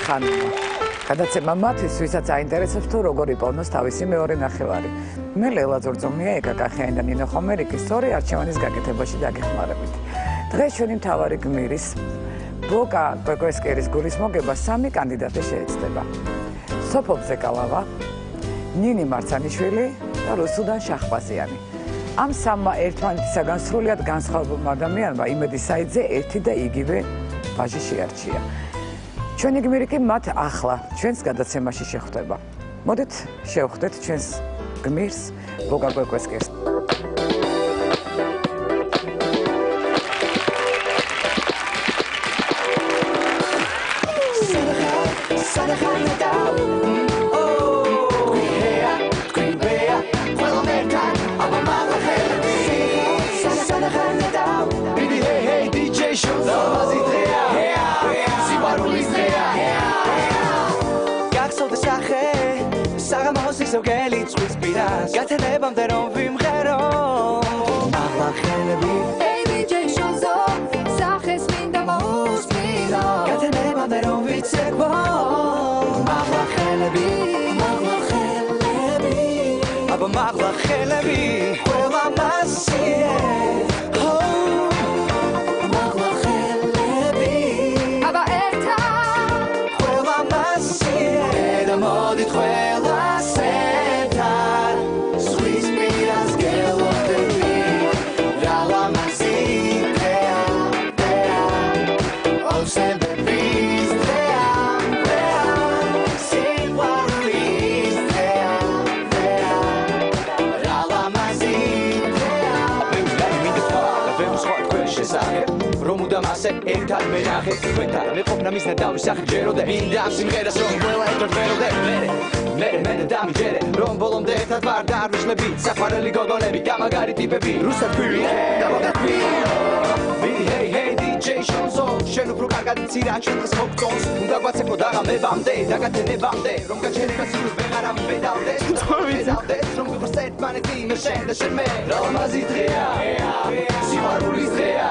ხანმა. გადაცემა მათთვის, ვისაც აინტერესებს თუ როგორ იპოვნოს თავისი მეორე ნახევარი. მე ლელა ძორძომია, ეკა კახიანი და ნინო ხომერიკი სწორი არჩევანის გაკეთებაში დაგეხმარებით. დღეს ჩვენი მთავარი გმირის ბოკა კვეკვესკერის გულის მოგება 3 კანდიდატი შეეცდება. სოფო ბზეკალავა, ნინი მარცანიშვილი და რუსუდან შახბაზიანი. ამ სამმა ერთმანეთისაგან სრულიად განსხვავებულმა ადამიანმა იმედი საიძე ერთი და იგივე ვაჟი შეარჩია. ჩვენი გმირი კი მათ ახლა ჩვენს გადაცემაში შეხვდება. მოდით შევხვდეთ ჩვენს გმირს ბოკა კვეკვესკერს. Gelits with piras Gatenebam der on vim gero Magla khelebi Hey DJ Shonzo Saches minda mauskino Gatenebam der on vitsekbo Magla khelebi Aba magla khelebi Quella masie Magla khelebi Aba erta Quella masie Da modit quella ერთად მენახეთ თქვენთან მეყოფნა მისნა დავისახე ჯერო და მინდა ამ სიმღერას რომ ყველა ერთად ვეროდე მე და დამიჯერე რომ ბოლომდე ერთად ვარ დარვიშლები საყვარელი გოგონები და მაგარი ტიპები რუსად ქვირი და მოგაქვი hey DJ Shonzo შენ უფრო კარგად ცირა ჩვენ დღეს მოგწონს უნდა გვაცეკვო დაღამებამდე დაგათენებამდე რომ გაჩერება სულ ვეღარ ამბედავდე რომ გვიყოს ერთმანეთი მე შენ და შენ მე რომაზი დღეა სიყვარულის დღეა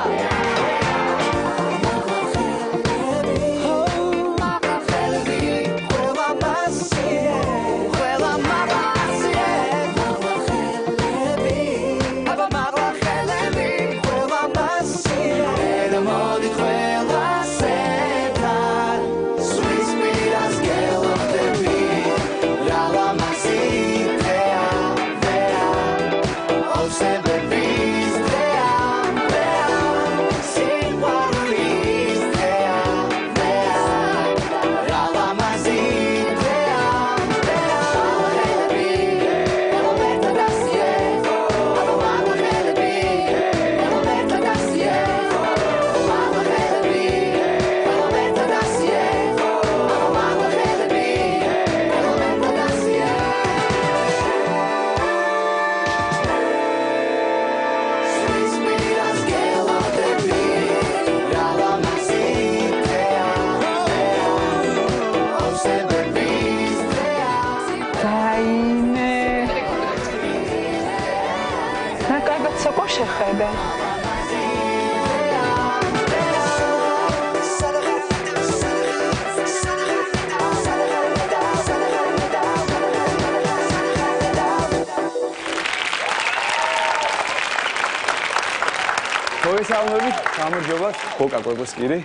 გამარჯობათ, ბოკა კვეკვესკირი,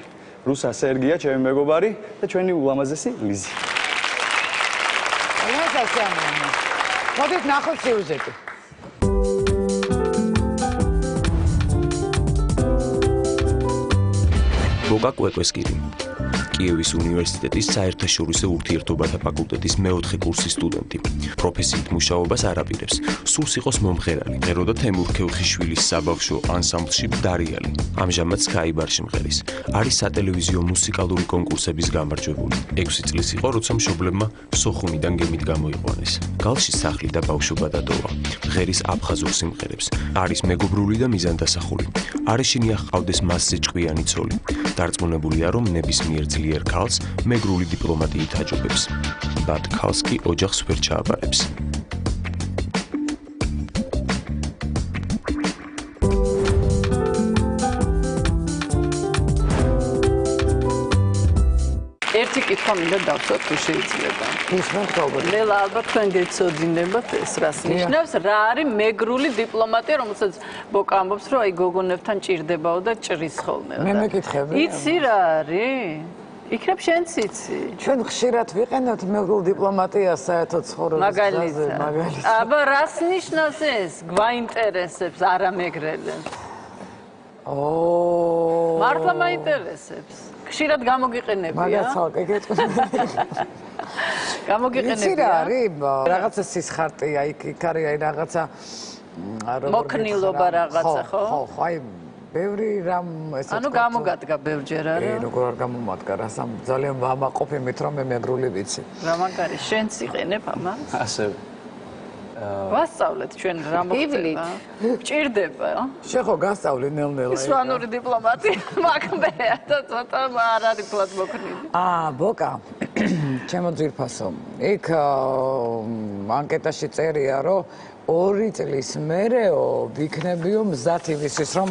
რუსა სერგია, ჩემი მეგობარი და ჩვენი ულამაზესი ლიზი. მოდით ნახოთ სიუჟეტი. ბოკა კვეკვესკირი კიევის უნივერსიტეტის საერთაშორისო ურთიერთობათა ფაკულტეტის მეოთხე კურსის სტუდენტი. პროფესიით მუშაობას არ აპირებს. სურს იყოს მომღერალი, ღერო და თემურ ქევხიშვილის საბავშვო ანსამბლში დარიალი. ამჟამად სკაიბარში მღერის. არის სატელევიზიო მუსიკალური კონკურსების გამარჯვებული. 6 წლის იყო, როცა მშობლებმა სოხუმიდან გემით გამოიყვანეს. გალში სახლი და ბავშვობა დატოვა. მღერის აფხაზურ სიმღერებს. არის მეგობრული და მიზანდასახული. არეშინია ჰყავდეს მასზე ჭკვიანი ცოლი. დარწმუნებულია, რომ ნებისმიერ ძლიერ ქალს მეგრული დიპლომატიით აჯობებს. ბად ქალს კი ოჯახს ვერ ჩააბარებს. ერთი კითხვა მინდა დავსვათ თუ შეიძლება. ისმენთ როგორი. ნელა ალბათ თქვენ გეცოდინებათ ეს რას ნიშნავს? რა არის მეგრული დიპლომატია, რომელსაც ბოკა ამბობს, რომ აი გოგონებთან ჭირდებაო და ჭრის ხოლმე. მე მეკითხები. იცი რა არის? იქნებ შენც იცი. ჩვენ ხშირად ვიყენებთ მეგრულ დიპლომატიას საერთო ცხოვრების გზაზე, მაგალითად. აბა რას ნიშნავს ეს? გვაინტერესებს არამეგრელებს. მართლა მაინტერესებს. ხშირად გამოგიყენებია. მაგას ხალხი გეტყვი. გამოგიყენებია. იცი რა არის? რაღაცა სისხარტია, იქ არის აი რაღაცა მოქნილობა რაღაცა, ხო? ხო, აი ბევრი რამ ესე ანუ გამოგადგა ბევრჯერ არა? როგორ არ გამომადგა, რასამ ძალიან ვამაყოფ იმით, რომ მე მეგრული ვიცი. რა მაგარი, შენც იყენებ ამას? ასევე. ვასწავლეთ ჩვენ რა მოხდება? ჭირდება. შენ ხო გასწავლი ნელ-ნელა. ისვანური დიპლომატია მაგბეა და ცოტა არ არის ფლად მოქნილი. ბოკა. ჩემო ძირფასო. იქ ანკეტაში წერია, რომ 2 წლის მერეო ვიქნებიო მზად იმისთვის, რომ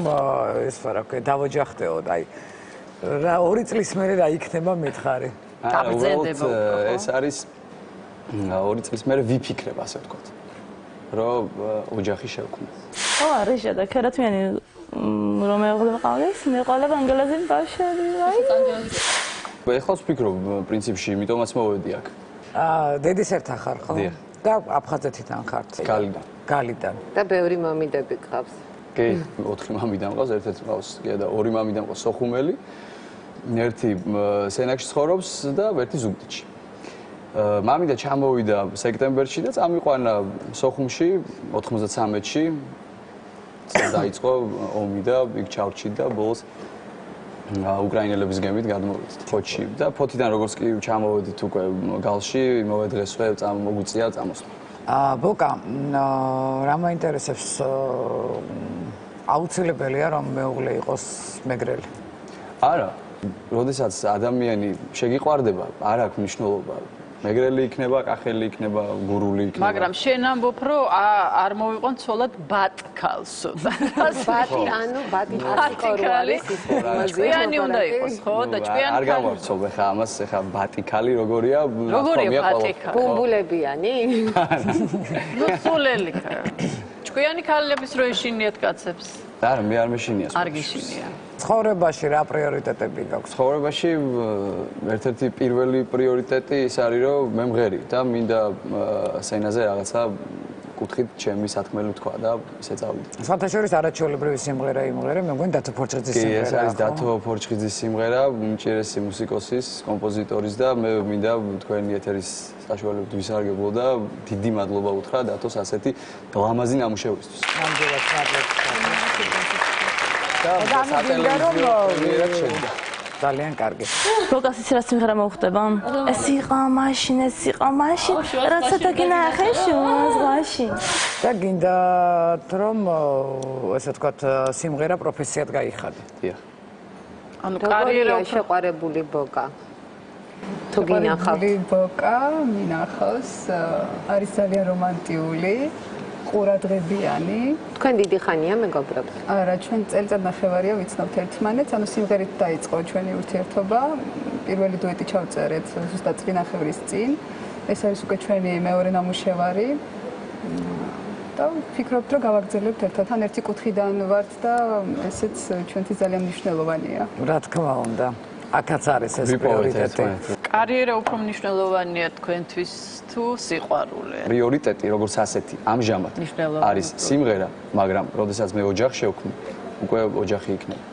ეს რა ქვია, დავოჯახდეო, აი. რა 2 წლის მერე რა იქნება მითხარი? გაბრძენდება უკვე. ეს არის 2 წლის მერე ვიფიქრებ, ასე ვთქვათ. რომ ოჯახი შევქმნი. ხო, არის შედაქერათმიანი რომ მეუღლე მყავდეს, მეყოლებ ანგელოზი ბავშვები, აი. ეხლა ვფიქრობ პრინციპში, იმიტომაც მოვედი აქ. დედის ერთა ხარ, ხო? დიახ. და აფხაზეთიდან ხარ? გალიდან. გალიდან. და ბევრი მამიდები გყავს. კი, 4 მამიდან მყავს, ერთ-ერთი მყავს, კი და 2 მამიდან მყავს სოხუმელი. ერთი სენაკში ცხოვრობს და ერთი ზუგდიდში. მამიდა ჩამოვიდა სექტემბერში და წამიყვანა სოხუმში 93-ში. დაიწყო ომი და იქ ჩავრჩიდა ბოლოს უკრაინელების გემით გადმოვიდით ფოთში და ფოთიდან როგორც კი ჩამოვედით უკვე გალში, მოვედღესვე, მოგვიწია წამოსვლა. ბოკა, რა მაინტერესებს აუცილებელია რომ მეუღლე იყოს მეგრელი? არა, როდესაც ადამიანი შეგიყვარდება, არ აქვს მნიშვნელობა. მეგრელი იქნება, კახელი იქნება, გურული იქნება. მაგრამ შენ ამბობ, რომ არ მოვიყვან ცოლად ბატქალსო. ბატი, ანუ ბატიკალი ჭკვიანი უნდა იყოს, ხო? და ჭკვიანი არ გავარცობ ხა ამას, ხა ბატიკალი როგორია? როგორია ბატიკალი? ბუმბულებიანი? ნუ სულელი ხა. ჭკვიანი ქალების რო ეშინიათ კაცებს. არა, მე არ მეშინია. არ გიშინია. ცხოვრებაში რა პრიორიტეტები გაქვს? ცხოვრებაში ერთ-ერთი პირველი პრიორიტეტი ის არის, რომ მე მღერი და მინდა სცენაზე რაღაცა კუთხით ჩემი სათქმელი თქვა და ისე წავიდე. საერთაშორისო არაჩვეულებრივი სიმღერა იმღერე, მე მგონი დათო ფორჩხიძის სიმღერა. კი, ეს არის დათო ფორჩხიძის სიმღერა, უმჭირესი მუსიკოსის, კომპოზიტორის და მე მინდა თქვენი ეთერის საშუალებით ვისარგებლო და დიდი მადლობა უთხრა დათოს ასეთი ლამაზი ნამუშევრისთვის. ნამდვილად მადლობა. და სატელევიზიო პრემიერად შევიდა. ძალიან კარგი. ბოკას ის რა სიმღერა მოხდება? ეს იყო მაშინ, რაცა დაგინახე შუაზღვაში. და გინდა რომ ესე ვთქვათ სიმღერა პროფესიად გაიხადე. დიახ. ანუ კარიერა შეყვარებული ბოკა. თუ გინახავთ ბოკა, მინახავს, არის ძალიან რომანტიული. ყურადღებიანი. თქვენ დიდი ხანია მეგობრობთ? არა, ჩვენ წელიწად ნახევარია ვიცნობთ ერთმანეთს, ანუ სიმღერით დაიწყო ჩვენი ურთიერთობა. პირველი დუეტი ჩავწერეთ ზუსტად წინახევრის წინ. ეს არის უკვე ჩვენი მეორე ნამუშევარი. და ვფიქრობთ, რომ გავაგრძელებთ ერთად. თან ერთი კუთხიდან ვართ და ესეც ჩვენთვის ძალიან მნიშვნელოვანია. რა თქმა უნდა. აქაც არის ეს პრიორიტეტი. კარიერა უფრო მნიშვნელოვანია თქვენთვის თუ სიყვარული? პრიორიტეტი როგორც ასეთი ამჟამად არის სიმღერა, მაგრამ როდესაც მე ოჯახ შევქმნი, უკვე ოჯახი იქნება.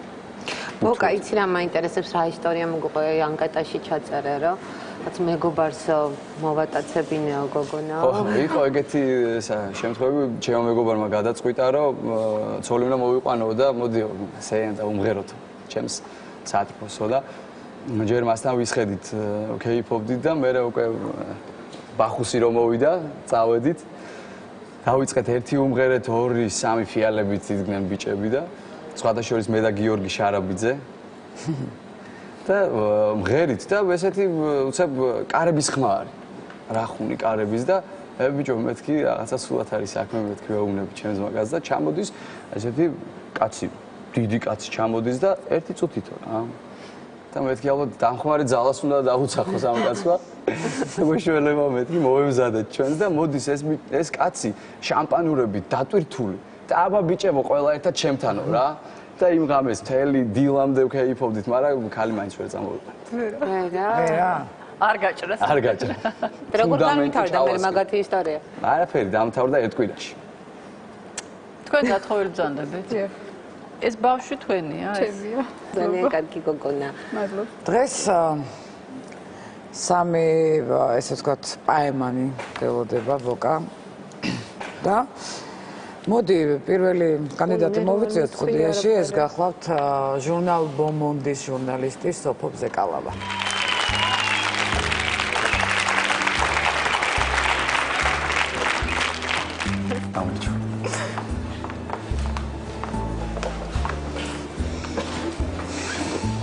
ბოკა, იცი რა მაინტერესებს რა ისტორია მოგყვე ანკეტაში ჩაწერე, რომ რაც მეგობარს მოვატაცებინეო გოგონა. ხო, იყო ეგეთი შემთხვევები, ჩემო მეგობარმა გადაწყვიტა, რომ ცოლი უნდა მოვიყვანო და მოდიო, სეიანდა უმღეროთ ჩემს საათბოსო და ჯერ მასთან ვისხედით, კეიფობდით და მე უკვე ბახუსი რომ მოვიდა, წავედით. დავიწყეთ ერთი უმღერეთ, 2-3 ფიალებით იდგნენ ბიჭები და სხვადასხვა მე და გიორგი შარაბიძე. და მღერით და ესეთი უცებ კარების ხმა არის. რა ხუნი კარების და ბიჭო მეთქი რაღაცა სულად არის საქმე, მეთქი ვეუბნები ჩემს მაგას და ჩამოდის ესეთი კაცი, დიდი კაცი ჩამოდის და ერთი წუთითო რა. და მეთქი ალბათ დამხმარე ძალას უნდა დაუცახოს ამ კაცმა. მოშველება მეთქი მოემზადეთ ჩვენს და მოდის ეს კაცი შამპანურებით დატვირთული და აბა ბიჭებო ყველა ერთად ჩემთანო რა. და იმ ღამეს მთელი დილამდე ვქეიფობდით, მაგრამ ხალი მაინც ვერ წამოვიყვანეთ. რა. არ გაჭრას. არ გაჭრა. როგორ დამთავრდა მე მაგათი ისტორია? არაფერი, დამთავრდა ერთ კვირაში. თქვენ გათხოვილი ბრძანდებით? ეს ბავშვი თქვენია ეს? ჩემია. ძალიან კარგი გოგონა. მადლობა. დღეს სამი ესე ვთქვათ პაემანი გველოდება ვოკა და მოდი პირველი კანდიდატი მოვიწიოთ სტუდიაში, ეს გახლავთ ჟურნალ ბომონდის ჟურნალისტი სოფო ბზეკალავა.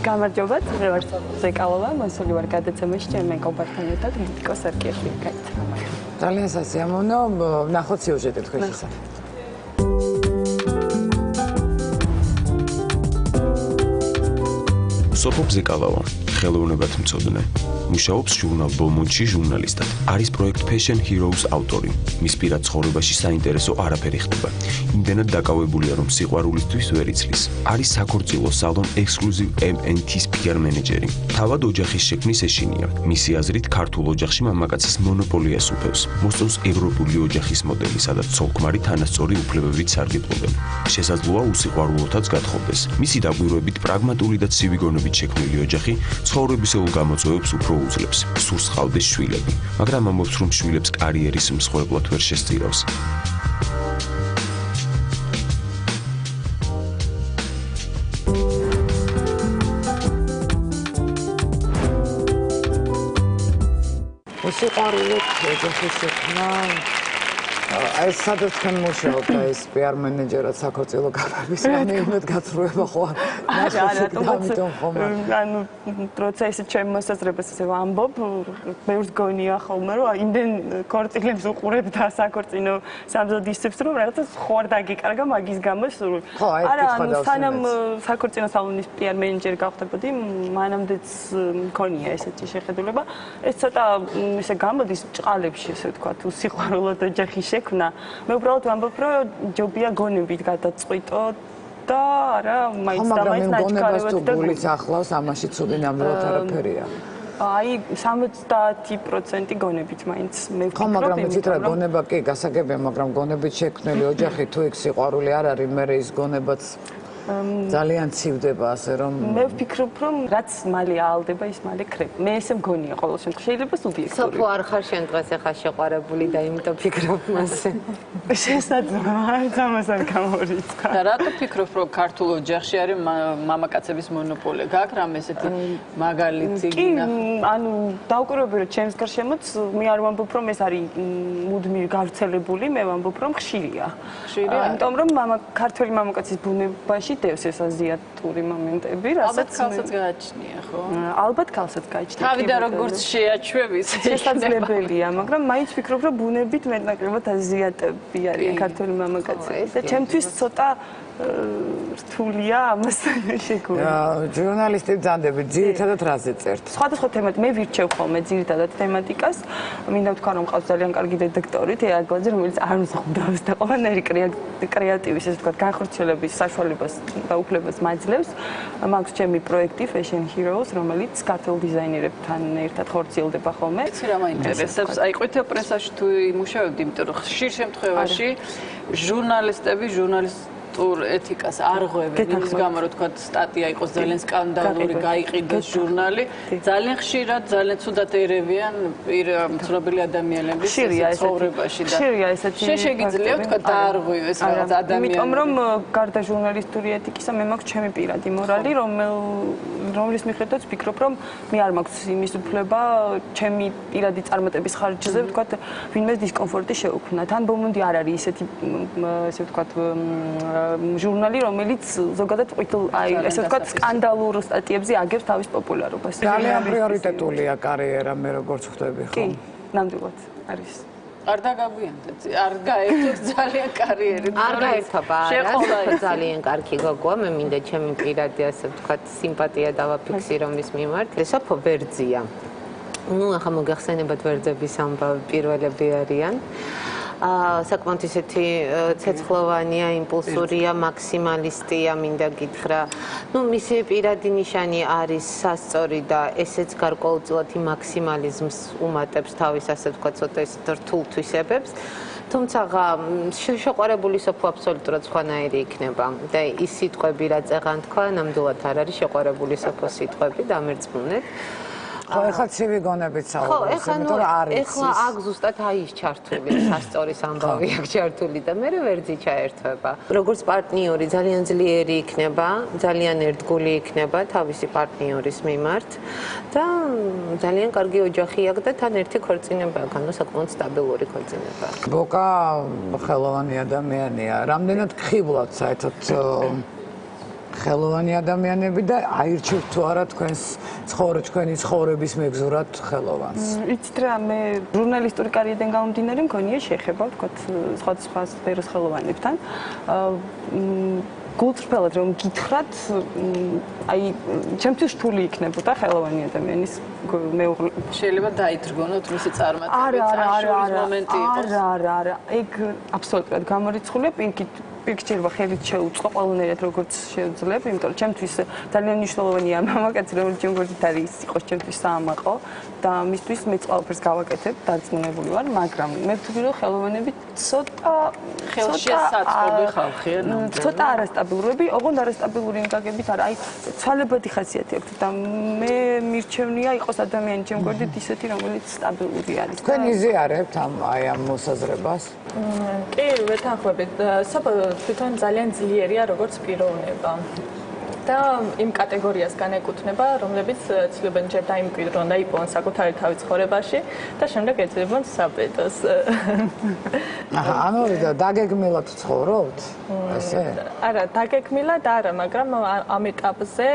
გამარჯობა, მე ვარ ზეკალოვა, მოსული ვარ გადაცემაში ჩემი მეგობართან ერთად მუსიკოს არქიებში გაიცნო. ძალიან სასიამოვნო, ნახოთ სიუჟეტი თქვენ შესახებ. სოფო ბზეკალავა, ხელოვნებათმცოდნე. მუშაობს ჟურნალ ბომონდში ჟურნალისტად. არის პროექტ Fashion Heroes ავტორი. მის პირად ცხოვრებაში საინტერესო არაფერი ხდება. იმდენად დაკავებულია, რომ სიყვარულისთვის ვერ იცლის. არის საქორწილო სალონ Exclusive MNT-ს PR მენეჯერი. თავად ოჯახის შექმნის ეშინია. მისი აზრით, ქართულ ოჯახში მამაკაცის მონოპოლიას უფევს. მოსწონს ევროპული ოჯახის მოდელი, სადაც ცოლ-ქმარი თანასწორი უფლებებით სარგებლობენ. შესაძლოა უსიყვარულოთაც გათხოვდეს. მისი დაკვირვებით პრაგმატული და ცივი გონებით შექმნილი ოჯახი ცხოვრებისეულ გამოწვევებს უფრო უძლებს. სურს ჰყავდეს შვილები, მაგრამ ამბობს, რომ შვილებს კარიერის მსხვერპლად ვერ შესწირავს. უსიყვარულოდ ოჯახის შექმნა ეს სადაც თქვენ მუშაობთ ეს PR მენეჯერად საქორწილო კავშირის მანეიმედ გაწრუება ხო ანუ როცა ისე ჩემ მოსაზრებას ესე ვამბობ ბევრს გონია ხოლმე რომ იმდენ ქორწილებს უყურებ და საქორწინო სამზადისებს რომ რაღაცა ხო არ დაგიკარგა მაგის გამო სულ არა ანუ სანამ საქორწინო სალონის PR მენეჯერი გავხდებოდი მანამდეც მქონია ესეთი შეხედულება ეს ცოტა ისე გამოდის ჭყალებში ესე ვთქვათ უსიყვარულოდ ოჯახის შექმნა მე უბრალოდ ვამბობ რომ ჯობია გონებით გადაწყვიტო და არა მაინც და მაინც ნაჩქარევად და გულიც ახლავს ამაში ცუდი ნამდვილად არაფერია აი 70% გონებით მაინც მე ვფიქრობ მაგრამ იცით რა გონება კი გასაგებია მაგრამ გონებით შექმნილი ოჯახი თუ იქ სიყვარული არ არის მე ის გონებაც ძალიან ცივდება ასე რომ მე ვფიქრობ რომ რაც მალე აალდება ის მალე ხრება მე ესე მგონია ყოველ შემთხვევაში შეიძლება სუბიექტური სოფო არ ხარ შენ დღეს ახლა შეყვარებული და იმიტომ ფიქრობ მასე შესაძლოა არც ამას არ გამორიცხა და რატო ფიქრობ რომ ქართულ ოჯახში არის მამაკაცების მონოპოლია გაქვს რამე ესეთი მაგალითი კი ანუ დავკვირვები რომ ჩემს გარშემოც მე არ ვამბობ რომ ეს არის მუდმივი გავრცელებული მე ვამბობ რომ ხშირია იმიტომ რომ ქართველი მამაკაცის ბუნებაში დევს ეს აზიატური მომენტები, რასაც ქალსაც გააჩნია, ხო? ალბათ ქალსაც გააჩნია. თავიდან როგორც შეაჩვევს, შესაძლებელია, მაგრამ მაინც ვფიქრობ, რომ ბუნებით მეტნაკლებად აზიატები არიან ქართველი მამაკაცები და ჩემთვის ცოტა რთულია ამას შეგუება. ჟურნალისტი ბრძანდებით ძირითადად რაზე წერთ? სხვადასხვა თემატ მე ვირჩევ ხოლმე ძირითადად თემატიკას. მინდა ვთქვა რომ ყავს ძალიან კარგი რედაქტორი თეაგოძე, რომელიც არ მსხვდავს და ყველანაირი კრეატივის ესე ვთქვა განხორციელების საშუალებას და უფლებას მაძლევს. მაქვს ჩემი პროექტი Fashion Heroes, რომელიც ქართულ დიზაინერებთან ერთად ხორციელდება ხოლმე. იცი რა მაინტერესებს? აი ყვითელ პრესაში თუ იმუშავებდი, იმიტომ რომ ხშირ შემთხვევაში ჟურნალისტები ეთიკას არ ღვევენ იმის გამო რომ თქვა სტატია იყოს ძალიან სკანდალური გაიყიდეს ჟურნალი ძალიან ხშირად ძალიან ცუდად ერევიან ცნობილი ადამიანების ცხოვრებაში და შეგიძლია თქვა დაარღვევეს რაღაც ადამიანი იმიტომ რომ გარდა ჟურნალისტური ეთიკისა მე მაქვს ჩემი პირადი მორალი რომლის მიხედვითაც ვფიქრობ რომ მე არ მაქვს იმის უფლება ჩემი პირადი წარმატების ხარჯზე ვთქვა ვინმეს დისკომფორტი შეუქმნა თან ბომონდი არ არის ისეთი ესე ვთქვა ჟურნალი, რომელიც ზოგადად ყვითელ, აი, ესე ვთქვათ, სკანდალურ სტატიებზე აგებს თავის პოპულარობას. ძალიან პრიორიტეტულია კარიერა, მე როგორც ხვდები ხო? კი, ნამდვილად არის. არ დაგაგვიანდეთ, არ გაერთოთ ძალიან კარიერი. არ გაერთობა, ძალიან კარგი გოგოა, მე მინდა ჩემი პირადი ასე ვთქვათ, სიმპათია დავაფიქსირო მის მიმართ. სოფო ბერძია. ნუ ახლა მოგახსენებათ ბერძების ამბავი პირველები არიან. საკმაოდ ისეთი ცეცხლოვანია, იმპულსურია, მაქსიმალისტია, მინდა გითხრა. ნუ მისი პირადი ნიშანი არის სასწორი და ესეც გარკვეულწილად იმ მაქსიმალიზმს უმატებს თავის ასე ვთქვათ, ცოტა ისეთ რთულ თვისებებს. თუმცა შეყვარებული სოფო აბსოლუტურად სხვანაირი იქნება და ის სიტყვები რაც ეხან თქვა, ნამდვილად არ არის შეყვარებული სოფოს სიტყვები, დამერწმუნეთ. ხო, ეხლა ცივი გონებით საუბრობს, იმიტომ რომ არის. ეხლა აქ ზუსტად ის ჩართული, სასწორის ამბავი აქ ჩართული და მე ვერძი ჩაერთვება. როგორც პარტნიორი ძალიან ძლიერი იქნება, ძალიან ერთგული იქნება თავისი პარტნიორის მიმართ და ძალიან კარგი ოჯახი აქვს და თან ერთი ქორწინება აქვს, ანუ საკმაოდ სტაბილური ქორწინება. ბოკა ხელოვანი ადამიანია, რამდენად ხიბლად საერთოდ ხელოვანი ადამიანები და აირჩევთ თუ არა თქვენი ცხოვრების მეგზურად ხელოვანს. იცით რა, მე ჟურნალისტური კარიერიდან გამომდინარე მქონია შეხება, ვთქვათ, სხვადასხვა სფეროს ხელოვანებთან. გულწრფელად რომ გითხრათ, აი, ჩემთვის რთული იქნებოდა ხელოვანი ადამიანის მეუღლე. შეიძლება დაითრგონოთ მისი წარმატება, მომენტი იყოს. არა, ეგ აბსოლუტურად გამორიცხულია, პირქიჭირება ხელით შეუწყო ყველანაირად როგორც შეძლებ, იმიტომ რომ ჩემთვის ძალიან მნიშვნელოვანია მამაკაცი, რომელიც ჩემ გვერდით არის, იყოს ჩემთვის საამაყო და მისთვის მეც ყველაფერს გავაკეთებ, დარწმუნებული ვარ, მაგრამ მე ვთვლი რომ ხელოვანები ცოტა ხელშესაწყობი ხალხია, ცოტა არასტაბილურები, ოღონდ არასტაბილური გაგებით არა, აი ცვალებადი ხასიათი აქვს და მე მირჩევნია იყოს ადამიანი ჩემ გვერდით ისეთი, რომელიც სტაბილური არის. თქვენ იზიარებთ აი ამ მოსაზრებას? კი, ვეთანხმებით. თვითონ ძალიან ძლიერია როგორც პიროვნება. და იმ კატეგორიას განეკუთვნება, რომლებიც ცდილობენ ჯერ დაიმკვიდრონ და იპოვონ საკუთარი თავი ცხოვრებაში და შემდეგ ეძებონ საბედოს. ანუ დაგეგმილად ცხოვრობთ? ესე? არა, დაგეგმილად არა, მაგრამ ამ ეტაპზე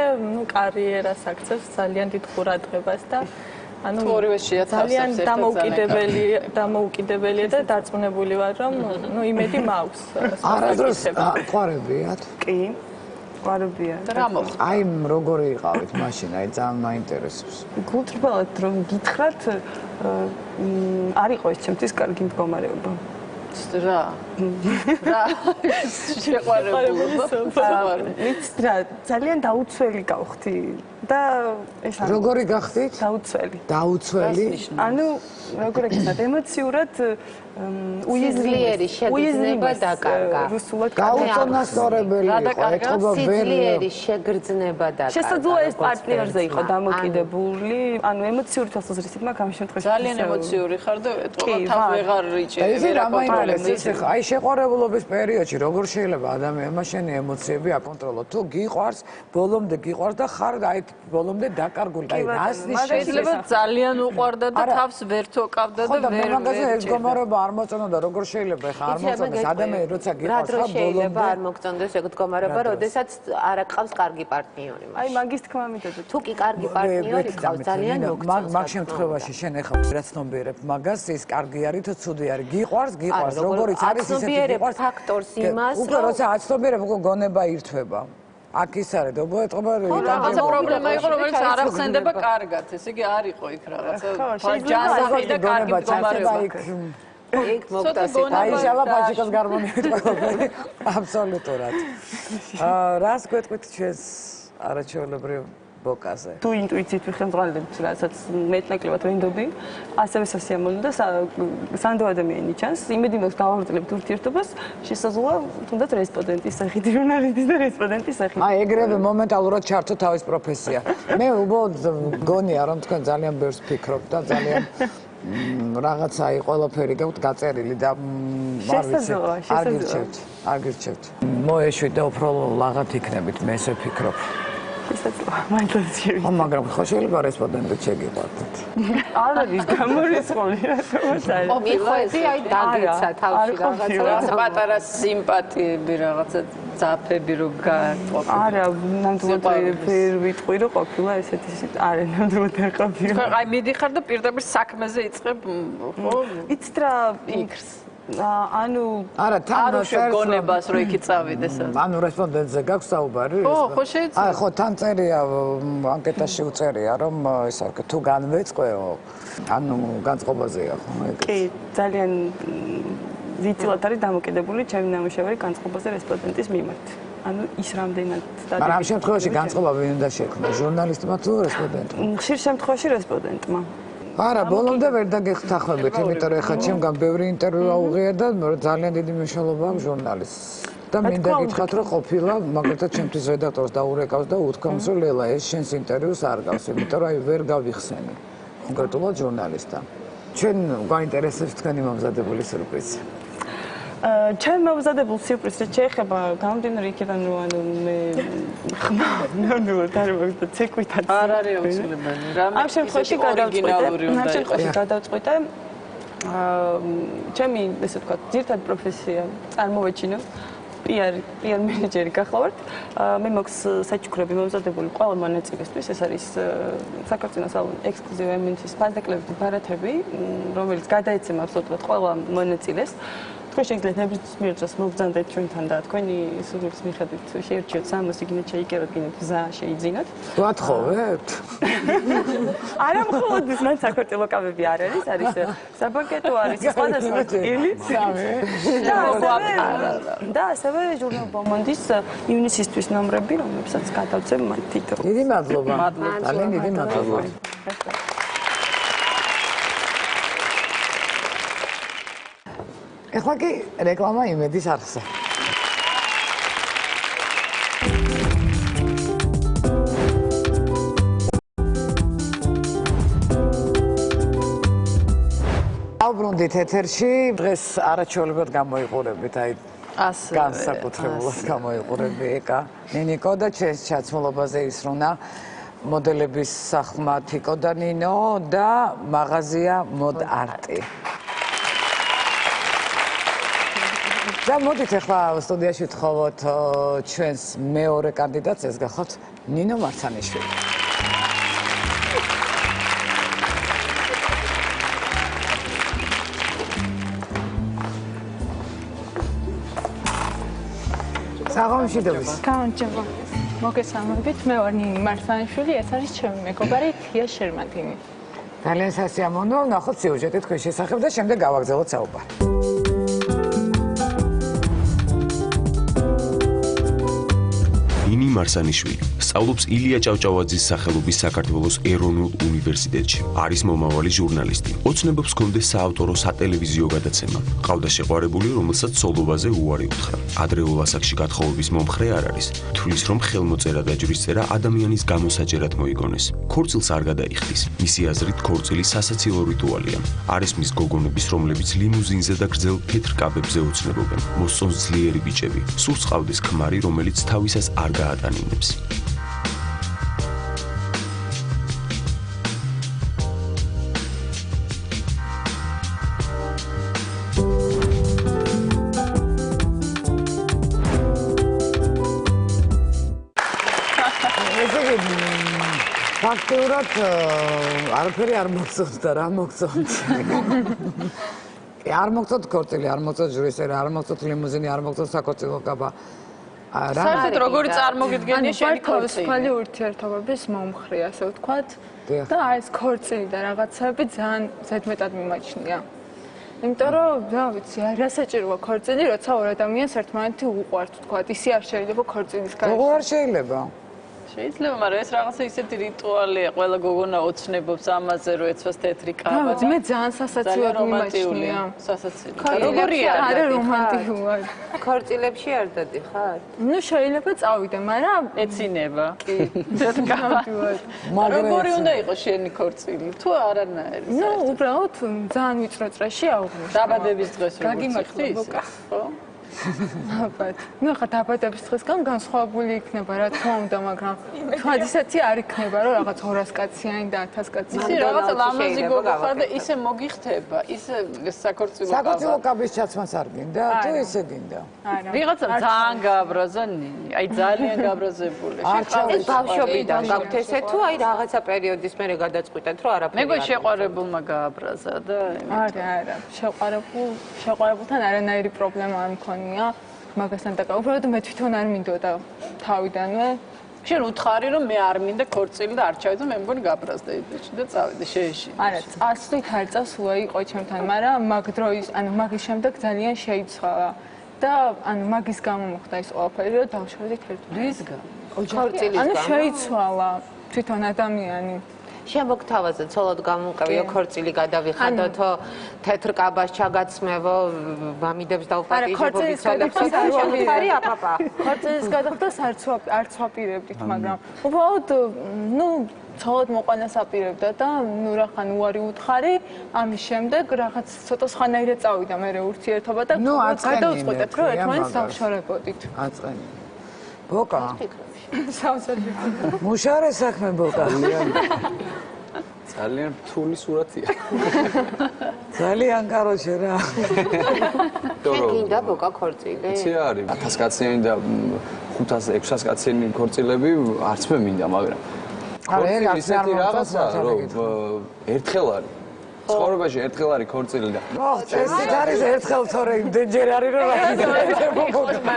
კარიერას აქცევს ძალიან დიდ ყურადღებას და ანუ ძალიან დამოუკიდებელია და დარწმუნებული ვარ, რომ იმედი მაქვს. არადროს ყვარებიათ? კი. ყვარებია. და რა მოხდა? აი, როგორი იყავით მაშინ, აი ძალიან მაინტერესებს. გულწრფელად რომ გითხრათ, არ იყო ეს ჩემთვის კარგი მდგომარეობა. რა შეყვარებულობა. ვიცით რა, ძალიან დაუცველი გავხდი და ეს როგორი გახდით? დაუცველი? ანუ როგორ გითხრათ, ემოციურად უიზლიერი შეგრძნება დაკარგა. რუსულად გაუწონასწორებელი იყო, ეთყობა ვერ. უიზლიერი შეგრძნება დაკარგა. შესაძლოა ეს პარტნიორზე იყო დამოკიდებული, ანუ ემოციური თვალსაზრისით, მაგრამ ამ შემთხვევაში ძალიან ემოციური ხარ და ეთყობა თან ვეღარ იჭერე. აი შეყვარებულობის პერიოდში როგორ შეიძლება ადამიანმა შენი ემოციები აკონტროლოს? თუ გიყვარს, ბოლომდე გიყვარს და ხარ აი ბოლომდე დაკარგული. აი რას ნიშნავს? შეიძლება ძალიან უყვარდა და თავს ვერ თოკავდა და ვერ მაგაზე ეს მდგომარეობა არ მოწონდა, როგორ შეიძლება ხა არ მოწონდეს ადამიანი როცა გიყვარს ხა ბოლომდე არ მოგწონდეს ეგ მდგომარეობა, როდესაც არ აყავს კარგი პარტნიორი. აი მაგის თქმა მითხრა. თუ კი კარგი პარტნიორი ყავს, ძალიან მოგწონს. მაგ შემთხვევაში შენ ეხა რაც ნომბერებ მაგას ის კარგი არის თუ ცუდი არის. გიყვარს, როგორიც არის ისეთი გიყვარს ფაქტორს იმას, უკვე როცა აცნობიერებ, უკვე გონება ირთვება. აქ ის არის და ეთყობა რაღაცა პრობლემა იყო, რომელიც არ ახსენდება კარგად. ესე იგი არ იყო იქ რაღაცა ჯანსაღი და კარგი მდგომარეობა. იქ მოგდასით. დაიშალა ბაჟიკოს გარმონიით ყველაფერი. აბსოლუტურად. რას გვეტყვით ჩვენს არაჩვეულებრივ ბოკაზე? თუ ინტუიციით ვიხელმძღვანელებთ, რასაც მეტნაკლებად ვინდობდი, ასევე სასიამოვნო და სანდო ადამიანი ჩანს. იმედი მაქვს გავაგრძელებთ ურთიერთობას, შესაძლოა თუნდაც რესპონდენტის სახით, ჟურნალისტის და რესპონდენტის სახით. აი, ეგრევე მომენტალურად ჩართო თავის პროფესია. მე უბრალოდ გონია, რომ თქვენ ძალიან ბევრს ფიქრობთ და ძალიან რაღაცა აი ყველაფერი გაქვთ გაწერილი და არ გირჩევთ. მოეშვით და უფრო ლაღად იქნებით, მე ესე ვფიქრობ. შესაძლოა, მაინც შეიძლება. ხო, მაგრამ ხო შეიძლება რესპონდენტად შეგიყვარდეთ. არ არის გამორიცხული, რატომაც არის. მიხვედი, აი დაგეცა თავში რაღაცა. პატარა სიმპათიები, რაღაცა ძაფები რო გაყოფილი. არა, ნამდვილად ვერ ვიტყვი რომ ყოფილა ესეთი არა, ნამდვილად არ ყოფილა. აი მიდიხარ და პირდაპირ საქმეზე იწყებ, ხო? იცით რა იქრს. ანუ არა, თან შეგონებას რო იქი წავიდეს. ანუ რესპონდენტზე გაქვს საუბარი? ხო, შეიძლება. აი, ხო, თან წერია ანკეტაში უწერია, რომ ეს არ თუ განვეწყვეო, ანუ განწყობაზეა ხო ეგ. კი, ძალიან ვიწილად არის დამოკიდებული ჩემი ნამუშევარი განწყობაზე რესპონდენტის მიმართ. ანუ ის რამდენად მაგრამ ამ შემთხვევაში განწყობა ვინ უნდა შექმნა, ჟურნალისტმა თუ რესპონდენტმა? ხშირ შემთხვევაში რესპონდენტმა. არა, ბოლომდე ვერ დაგეხთახებით, იმიტომ რომ ეხლა ჩემგან ბევრი ინტერვიუ აუღია და ძალიან დიდი მნიშვნელობა აქვს ჟურნალისტს. და მინდა გითხრათ, რომ ყოფილა, მაგალითად, ჩემთვის რედაქტორს დაურეკავს და უთქვამს, რომ ლელა, ეს შენს ინტერვიუს არ გავს, იმიტომ რომ აი ვერ გავიხსენი კონკრეტულად ჟურნალისტთან. ჩვენ გვაინტერესებს თქვენი მომზადებული სიურპრიზი. ჩემ მომზადებულ სიურპრიზს შეეხება გამომდინარე იქიდან, რომ ანუ მე ხმა ნამდვილად არ მაქვს და ცეკვითაც არ არის აუცილებელი. ამ შემთხვევაში გადავწყვიტე ჩემი ესე ვთქვათ ძირითადი პროფესია წარმოვეჩინო PR მენეჯერი გახლავართ. მე მაქვს საჩუქრები მომზადებული ყველა მონაწილესთვის. ეს არის საქართველოს ექსკლუზივ ემენცის ფასდაკლებით ბარათები, რომელიც გადაეცემა აბსოლუტურად ყველა მონაწილეს. თქვენ შეგიძლიათ ნებისმიერ დროს მოგზანდეთ ჩვენთან და თქვენი სურვილის მიხედვით შეერჩიოთ 60 იგინეთ შეიკეროთ, გინეთ გზა შეიძინოთ. ვათხოვებთ? არა მხოლოდ ის მან საქართველო კავები არ არის, არის საბანკეტო არის სხვადასხვა სტილიც. და ასევე ჟურნალ ბომონდის ივნისისთვის ნომრები, რომლებსაც გადავწევ მათ თითო. დიდი მადლობა. ძალიან დიდი მადლობა. ეხლა კი რეკლამა იმედის არხზე. დავბრუნდით ეთერში, დღეს არაჩვეულებად გამოიყურებით, აი განსაკუთრებულად გამოიყურები ეკა ნინიკო და ჩვენს ჩაცმულობაზე ისრუნა მოდელების სახლმა თიკო და ნინო და მაღაზია მოდ არტი. და მოდით ახლა სტუდიაში ვთხოვოთ ჩვენს მეორე კანდიდატს, ეს გახოთ ნინო მარცანიშვილი. საღამოშიდობის. გამარჯობა. მოგესალმებით, მე ვარ ნინი მარცანიშვილი, ეს არის ჩემი მეგობარი თია შერმატინი. ძალიან სასიამოვნო, ნახოთ სიუჟეტი თქვენ შესახებ და შემდეგ გავაგრძელოთ საუბარი. ნინი მარცანიშვილი სწავლობს ილია ჭავჭავაძის სახელობის საქართველოს ეროვნულ უნივერსიტეტში. არის მომავალი ჟურნალისტი. ოცნებობს ჰქონდეს საავტორო სატელევიზიო გადაცემა. ყავდა შეყვარებული, რომელსაც სოლობაზე უარი უთხრა. ადრეულ ასაკში გათხოვების მომხრე არ არის. თვლის, რომ ხელმოწერა და ჯვრისწერა ადამიანის გამოსაჯერად მოიგონეს. ქორწილს არ გადაიხდის. მისი აზრით, ქორწილი სასაცილო რიტუალია. არის მის გოგონების, რომლებიც ლიმუზინზე და გრძელ თეთრ კაბებზე ოცნებობენ. მოსწონს ძლიერი ბიჭები. სურს ყავდეს ქმარი, რომელიც თავისას არ გაატანინებს. ფაქტურად არაფერი არ მოგწონს და რა მოგწონს. არ მოგწონთ ქორწილი, არ მოგწონთ ჯვრისწერა, არ მოგწონთ ლიმუზინი, არ მოგწონთ საქორწილო კაბა. საერთოდ როგორი წარმოგიდგენია შენი ქორწილი? ქალი ურთიერთობების მომხრე, ასე ვთქვათ. და აი ეს ქორწილი და რაღაცები ძალიან ზედმეტად მიმაჩნია. იმიტომ რომ, რა ვიცი, რა საჭიროა ქორწილი, როცა ორ ადამიანს ერთმანეთი უყვართ, ვთქვათ, ისე არ შეიძლება ქორწილის გარშემო. როგორ არ შეიძლება? შეიძლება, მაგრამ ეს რაღაცა ისეთი რიტუალია, ყველა გოგონა ოცნებობს ამაზე, რომ ეცვას თეთრი კაბა. მე ძალიან სასაცილოდ მიმაჩნია. სასაცილო. როგორია? არა რომანტიკულად. ქორწილებში არ დადიხარ? ნუ შეიძლება წავიდე, მაგრამ ეცინება. კი. თეთრ კაბა. როგორი უნდა იყოს შენი ქორწილი? თუ არანაირი. ნუ უბრალოდ ძალიან ვიწრო წრეში აუღმე. დაბადების დღეს როგორ ხდის? ხო? ალბათ. ნუ ხა დაბადების დღეს განსხვავებული იქნება, რა თქმა უნდა, მაგრამ ხადისეთი არ იქნება, რომ რაღაც 200 კაციანი და 1000 კაციანი. ისე რაღაცა ლამაზი გოგო ხარ და ისე მოგიხდება, ისე საქორწილო კაბა. საქართველოს კაბის ჩაცმას არ გინდა? თუ ისე გინდა? არა. ვიღაცა ძალიან გააბრაზა ნინი, აი ძალიან გააბრაზებული. ეს ბავშვობიდან გაქვთ ესე თუ აი რაღაცა პერიოდის მერე გადაწყვიტეთ რომ არაფერი. მეგონი შეყვარებულმა გააბრაზა და არა, შეყვარებულთან არანაირი პრობლემა არ მქონია. მაგასთან დაკავ. უბრალოდ მე თვითონ არ მინდოდა თავიდანვე. შენ უთხარი რომ მე არ მინდა ქორწილი და არ ჩავიდე, მე მგონი გააბრაზდა იდეში და წავიდე შეეში. არა, წასვლით არ წასულა იყო ჩემთან, მაგრამ მაგ დროის, მაგის შემდეგ ძალიან შეიცვალა. და მაგის გამო მოხდა ის ყველაფერი, რომ დავშორდით ერთად. რის გამო? ქორწილის გამო. შეიცვალა თვითონ ადამიანი. შემოგთავაზე ცოლად გამოვყევიო ქორწილი გადავიხადოთო თეთრ კაბას ჩაგაცმევო მამიდებს დავპატიჟებო ბიცოლებს შემოთარი აპაპა ქორწილის გადახდას არც ვაპირებდით მაგრამ უბრალოდ ნუ ცოლად მოყვანას აპირებდა და ნუ რახან უარი უთხარი ამის შემდეგ რაღაც ცოტა სხვანაირად წავიდა მე ურთიერთობა და გადავწყვეტეთ რომ ერთმანეთს დავშორებოდით აწყენი ბოკა საოცარი მუშარე საქმე ბოკა ძალიან რთული სურათია. ძალიან კაროჩე რა. გინდა ბოკა ქორწილი? იცი არის 1000 კაციანი და 500-600 კაციანი ქორწილები არც მე მინდა, მაგრამ არა, ისეთი რაღაცა, რომ ერთხელ არის. ცხოვრებაში ერთხელ არის ქორწილი და წესით არის ერთხელ თორე იმდენჯერ არის რომ რა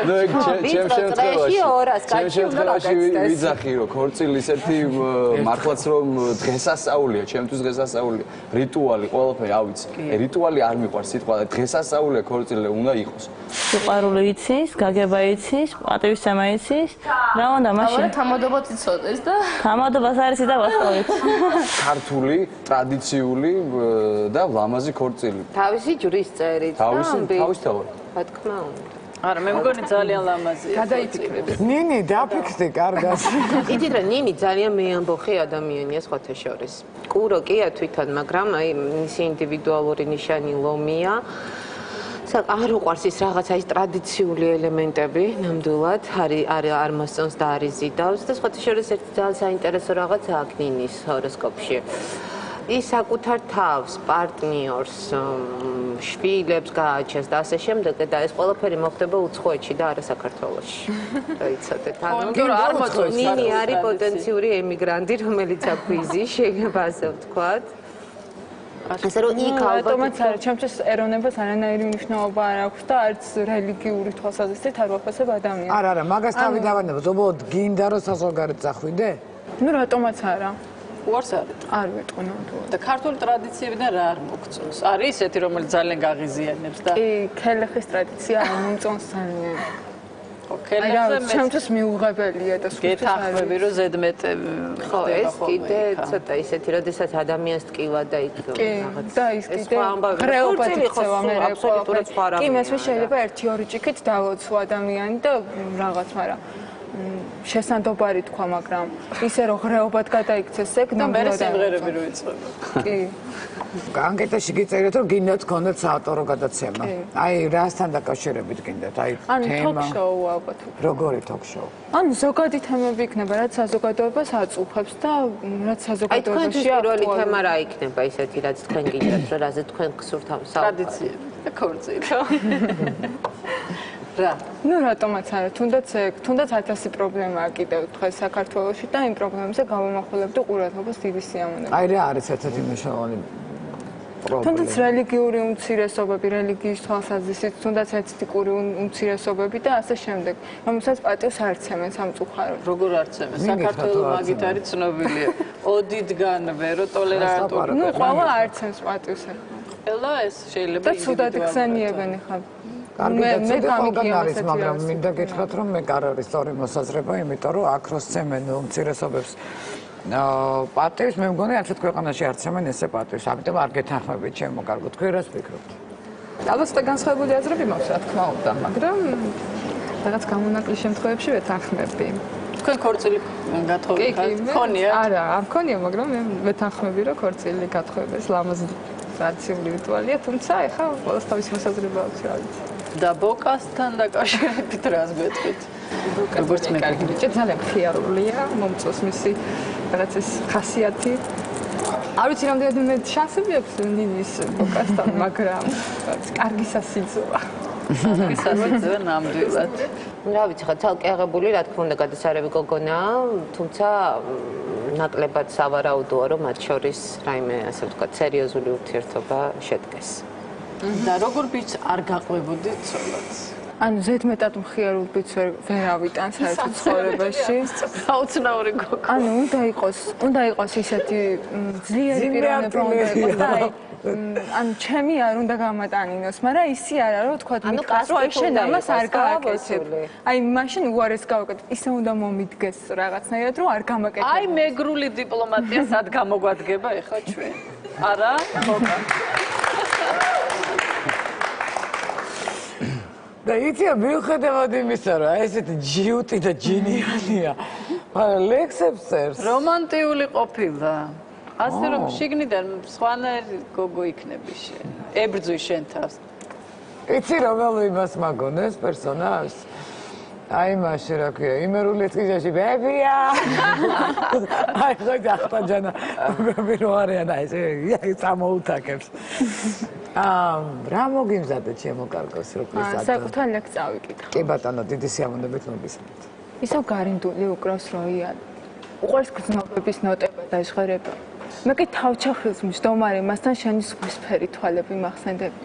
ნუ ეგ ჩემში ვიძახი რომ ქორწილი ისეთი მართლაც რომ დღესასწაულია, ჩემთვის დღესასწაულია, რიტუალი, ყველაფერი, ავიცი. რიტუალი არ მიყვარს სიტყვა, დღესასწაულია ქორწილი უნდა იყოს. სიყვარული იცის, გაგება იცის, პატივისცემა იცის, რა უნდა მაშინ? თამადობაც იცოდეს და თამადობას არის და ვასწავლეთ. ქართული, ტრადიციული და ლამაზი ქორწილი. თავისი ჯვრის წერით. თავისთავად. რა თქმა უნდა. არა, მე მგონი ძალიან ლამაზია. გადაიფიქრე. ნინი დაფიქრდი კარგად. იცით რა, ნინი ძალიან მეამბოხი ადამიანია სხვათა შორის. კურო კია თვითონ, მაგრამ აი მისი ინდივიდუალური ნიშანი ლომია. არ უყვარს ის რაღაცა ის ტრადიციული ელემენტები, ნამდვილად, არ მოსწონს და არ იზიდავს და სხვათა შორის ერთი ძალიან საინტერესო რაღაცა აქვს ნინის ჰოროსკოპში. ის საკუთარ თავს, პარტნიორს, შვილებს გააჩენს და ასე შემდეგ და ეს ყველაფერი მოხდება უცხოეთში და არა საქართველოში. დაიცოდეთ. ანუ ნინი არის პოტენციური ემიგრანტი, რომელიც აქვიზი, შეიძლება ასე ვთქვათ. ასე რომ იქ ალბათ ჩემთვის ეროვნებას არანაირი მნიშვნელობა არ აქვს და არც რელიგიური თვალსაზრისით არ ვაფასებ ადამიანს. არა, მაგას თავი დავანებო, ზოგადად გინდა რომ საზღვარგარეთ წახვიდე? ნუ რატომაც არა. უარს არის. არ ვეტყვი ნამდვილად. და ქართული ტრადიციებიდან რა არ მოგწონს? არის ისეთი, რომელიც ძალიან გაღიზიანებს და კი, ქელეხის ტრადიცია არ მომწონს ძალიან. ქელეხზე ჩემთვის მიუღებელია და გეთანხმები რომ ზედმეტ ხო, ეს კიდე ცოტა ისეთი, როდესაც ადამიანს ტკივა და იქ რაღაც და ის კიდე ღრეობად იქცევა მე აბსოლუტურად სხვა რამე. კი, მესმე შეიძლება 1-2 ჭიქით დავოცვა ადამიანი და რაღაც, მაგრამ შესაძლებელი თქვა, მაგრამ ისე რომ ღრეობად გადაიქცეს ეგ და მე სიმღერები რო იწვება. კი. ანკეტაში გიწერეთ რომ გინდათ გქონდეთ საავტორო გადაცემა. აი რასთან დაკავშირებით გინდათ? აი თემა. ანუ ток-შოუ ალბათ. როგორი ток-შოუ? ანუ ზოგადი თემები იქნება, რაც საზოგადოებას აწუხებს და რაც საზოგადოებაში პირველი თემა რა იქნება ისეთი, რაც თქვენ გინდათ, რომ რაზე თქვენ გსურთ ამ ტრადიციები და ქორწილი. რა? ნუ რატომაც არა, თუნდაც 1000 პრობლემაა კიდევ დღეს საქართველოში და იმ პრობლემებზე გავამახვილებდი ყურადღებას დიდი სიამოვნებით. აი რა არის ერთ-ერთი მნიშვნელოვანი პრობლემა? თუნდაც რელიგიური უმცირესობები, რელიგიის თვალსაზრისით, თუნდაც ეთნიკური უმცირესობები და ასე შემდეგ. რომელსაც პატივს არცემენ სამწუხაროდ. როგორ არცემენ? საქართველოს მაგით არის ცნობილია. ოდიდგანვე რომ ტოლერანტული. ნუ ყველა არცემს პატივს. ყველა ეს შეიძლება და ცუდად ხსენიებენ ხა. მე არის, მაგრამ მინდა გითხრათ, რომ მე არ არის სწორი მოსაზრება, იმიტომ რომ აქ რო სცემენ უმცირესობებს პატივს, მე მგონი არცეთ ქვეყანაში არცემენ ესე პატივს, ამიტომ არ გეთანხმებით ჩემო კარგო, თქვენ რას ფიქრობთ? ალბათ და განსხვავებული აზრები მაქვს, რა თქმა უნდა, მაგრამ რაღაც გამონაკლისის შემთხვევებში ვეთანხმები. თქვენ ქორწილი გათხოვებთ? მქონია? არა, არ მქონია, მაგრამ მე ვეთანხმები, რომ ქორწილი გათხოვებას ლამაზი ტრადიციული რიტუალია, თუმცა ეხლა ყველას თავისი მოსაზრება აქვს, რა ვიცი. და ბოკასთან დაკავშირებით რას გეტყვით? როგორც მე კარგი ბიჭი, ძალიან ფიარულია, მომწონს მისი რაღაც ეს ხასიათი. არ ვიცი რამდენად მე შანსები აქვს ნინის ბოკასთან, მაგრამ კარგი სასიძოა. კარგი სასიძოა ნამდვილად. რა ვიცი, ხა ცალკე აღებული, რა თქმა უნდა, გადასარევი გოგონაა, თუმცა ნაკლებად სავარაუდოა, რომ მათ შორის რაიმე, ასე ვთქვათ, სერიოზული ურთიერთობა შედგეს. და როგორ ბიჭს არ გაყვებოდით ცოლად? ანუ ზედმეტად მხიარულ ბიჭს ვერ ავიტან საერთოდ ცხოვრებაში. საოცნაური გოგო. ანუ უნდა იყოს ისეთი ძლიერი პიროვნება უნდა იყოს და ანუ ჩემი არ უნდა გამატანინოს, მაგრამ ისი არა რომ თქვა მითხრას რომ აი შენ ამას არ გააკეთებ. აი მაშინ უარეს გავაკეთებ. ისე უნდა მომიდგეს რაღაცნაირად რომ არ გამაკეთებ. აი მეგრული დიპლომატია სად გამოგვადგება ეხლა ჩვენ? არა? მოკა. და იცია მიუხედავად იმისა, რომ ესეთი ჯიუტი და ჯინიანია, მაგრამ ლექსებს წერს. რომანტიული ყოფილა. ასე რომ შიგნიდან სხვანაირი გოგო იქნები შენ. ებრძვი შენ თავს. იცი რომელ იმას მაგონეს პერსონაჟს? აი მაშინ რა ქვია, იმერული წიგნში ბებია. აი ხო დახტაჯანა, ბები რო არიან აი ეს წამოუთაკებს. რა მოგიმზადეთ ჩემო კარგოს რო ქვისად? საკუთარ ლექს წავიკითხე. კი ბატონო, დიდი სიამოვნებით მოგისმენთ. ისევ გარინდული უკრავს როია. უყვარს გრძნობების ნოტება და ჟღერება. მე კი თავჩახილს მჯდომარე მასთან შენი სხვისფერი თვალები მახსენდები.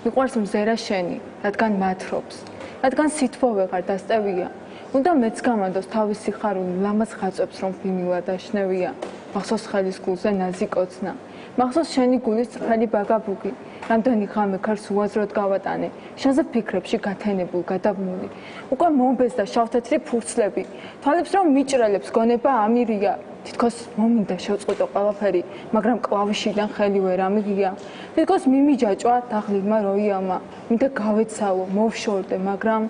მიყვარს მზერა შენი, რადგან მათრობს. რადგან სითბო ვეღარ დასტევია. უნდა მეც გამანდოს თავის სიხარული ლამაზ ღაწვებს რომ ვიმილა და შნევია. მახსოვს ხელის გულზე ნაზი კოცნა. მახსოვს შენი გულის წრფელი ბაგაბუგი. რამდენი ღამე ქარს უაზროდ გავატანე. შენზე ფიქრებში გათენებულ, გადაბმული. უკვე მომბეს და შავთეთრი ფურცლები. თვალებს რომ მიჭრელებს გონება ამირია. თითქოს მომინდა შევწყვეტო ყველაფერი, მაგრამ კლავიშიდან ხელი ვერ ამიღია. თითქოს მიმიჯაჭვა და ღლილმა როიამა. მინდა გავეცალო, მოვშორდე, მაგრამ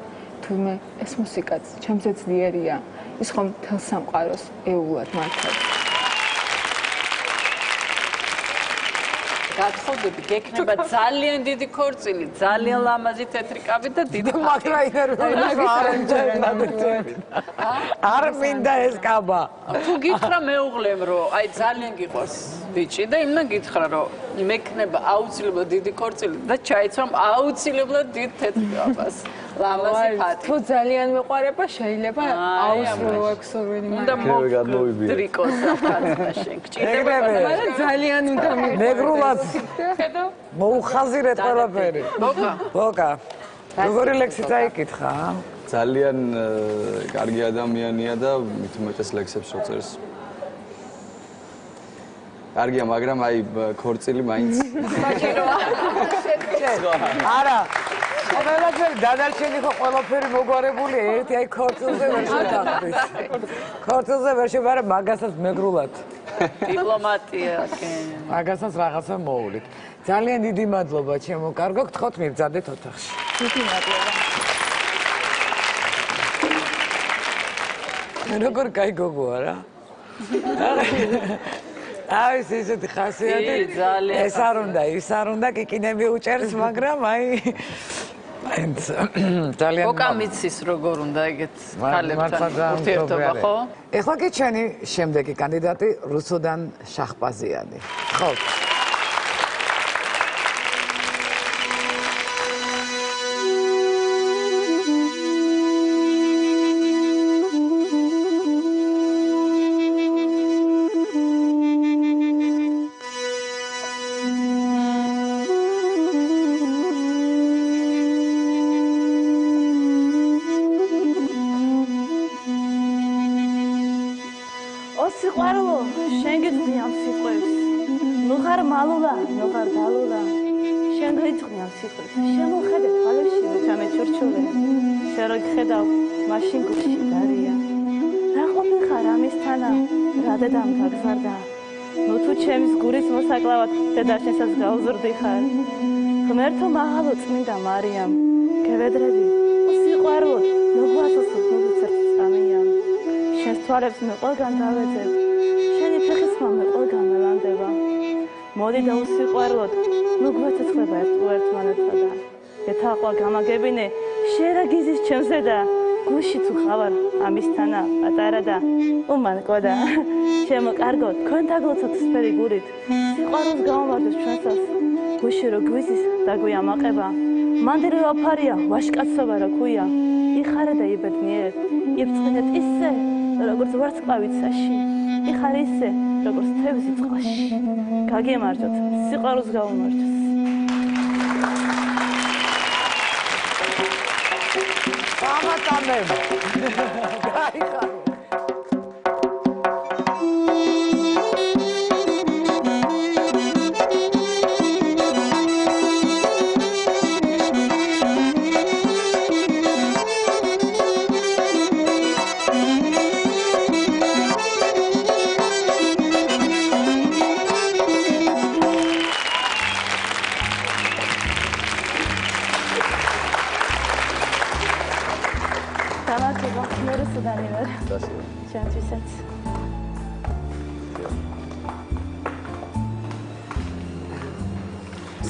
თურმე ეს მუსიკაც ჩემზე ძლიერია. ის ხომ მთელ სამყაროს ეულად მართავს. გათხოვდები, გექნება ძალიან დიდი ქორწილი, ძალიან ლამაზი თეთრი კაბი და დიდი მაგრამ არ მინდა ეს კაბა. თუ გითხრა მეუღლემ რომ აი ძალიან გიყვარს ბიჭი და იმნა გითხრა რომ მექნება აუცილებლად დიდი ქორწილი და ჩაიცვამ აუცილებლად დიდ თეთრ კაბას. ლამაზი ფატი. თუ ძალიან მეყვარება შეიძლება აუსრულო ექსურვინი უნდა მოგდრიკოს ახალმა შენ გჭირდება მაგრამ ძალიან უნდა მეგრულად მოუხაზირეთ ყველაფერი. ბოკა. როგორი ლექსი წაიკითხა? ძალიან კარგი ადამიანია და მით უმეტეს ლექსებს შეწერს. კარგია, მაგრამ აი ქორწილი მაინც საჭიროა. არა. ყველაფერი დადარჩენი ხო ყველაფერი მოგვარებული ერთი აი ქორწილზე ვერ შევდახდით. ქორწილზე ვერ შევარა მაგასაც მეგრულად. დიპლომატია კი. მაგასაც რაღაცა მოვლით. ძალიან დიდი მადლობა ჩემო კარგო, გთხოვთ მივძადეთ ოთახში. დიდი მადლობა. როგორ кай გოგოა რა? აი ესეთი ხასიათი ეს არ უნდა, ის არ უნდა, კიკინები უჭერს, მაგრამ აი ძალიან ბოკა მიცის როგორ უნდა ეგეთ ხალებთან ურთიერთობა, ხო? ეხლა კი ჩვენი შემდეგი კანდიდატი რუსუდან შახპაზიანი. ხო. სიყვარულო, შენ გიძღვნი ამ სიტყვებს. ნუ ხარ მალულა, ნუ ხარ დალულა. შენ გიძღვნი ამ სიტყვებს. შემოხედე თვალებში, როცა მე ჩურჩულე. შენ რო გხედავ, მაშინ გულში დარია. რა ყოფილხარ ამისთანა, რა დედამ გაგზარდა. ნუ თუ ჩემს გურის მოსაკლავად დედა შენსაც გაუზრდი ხარ. ღმერთო მაღალო წმინდა მარიამ, გევედრები. სიყვარულო, ნუ გვასოსო, ნუ წამიან. შენს თვალებს მე ყველგან დავეძებ. შენი ფეხის ხმა მე ყველგან მელანდება. მოდი და უსიყვარულოდ, ნუ გვეცეცხლება ერთმანეთსა და ეთაყვა გამაგებინე შენ რა გიზის ჩემზე და გუში თუ ხავარ ამისთანა პატარა და უმან ყოდა ჩემო კარგო თქვენ დაგლოცოთ სფერი გურით სიყვარულს გამომართოს ჩვენსას გუში რო გვიზის დაგვიამაყება მანდელი ვაფარია ვაშკაცობა რა ქვია იხარე და იბედნიერებ იბწყინეთ ისე როგორც ვარსკვლავიცაში იხარე ისე როგორც თევზი წყალში გაგემარჯოთ სიყვარულს გამომართოს ამატამება გაიხარ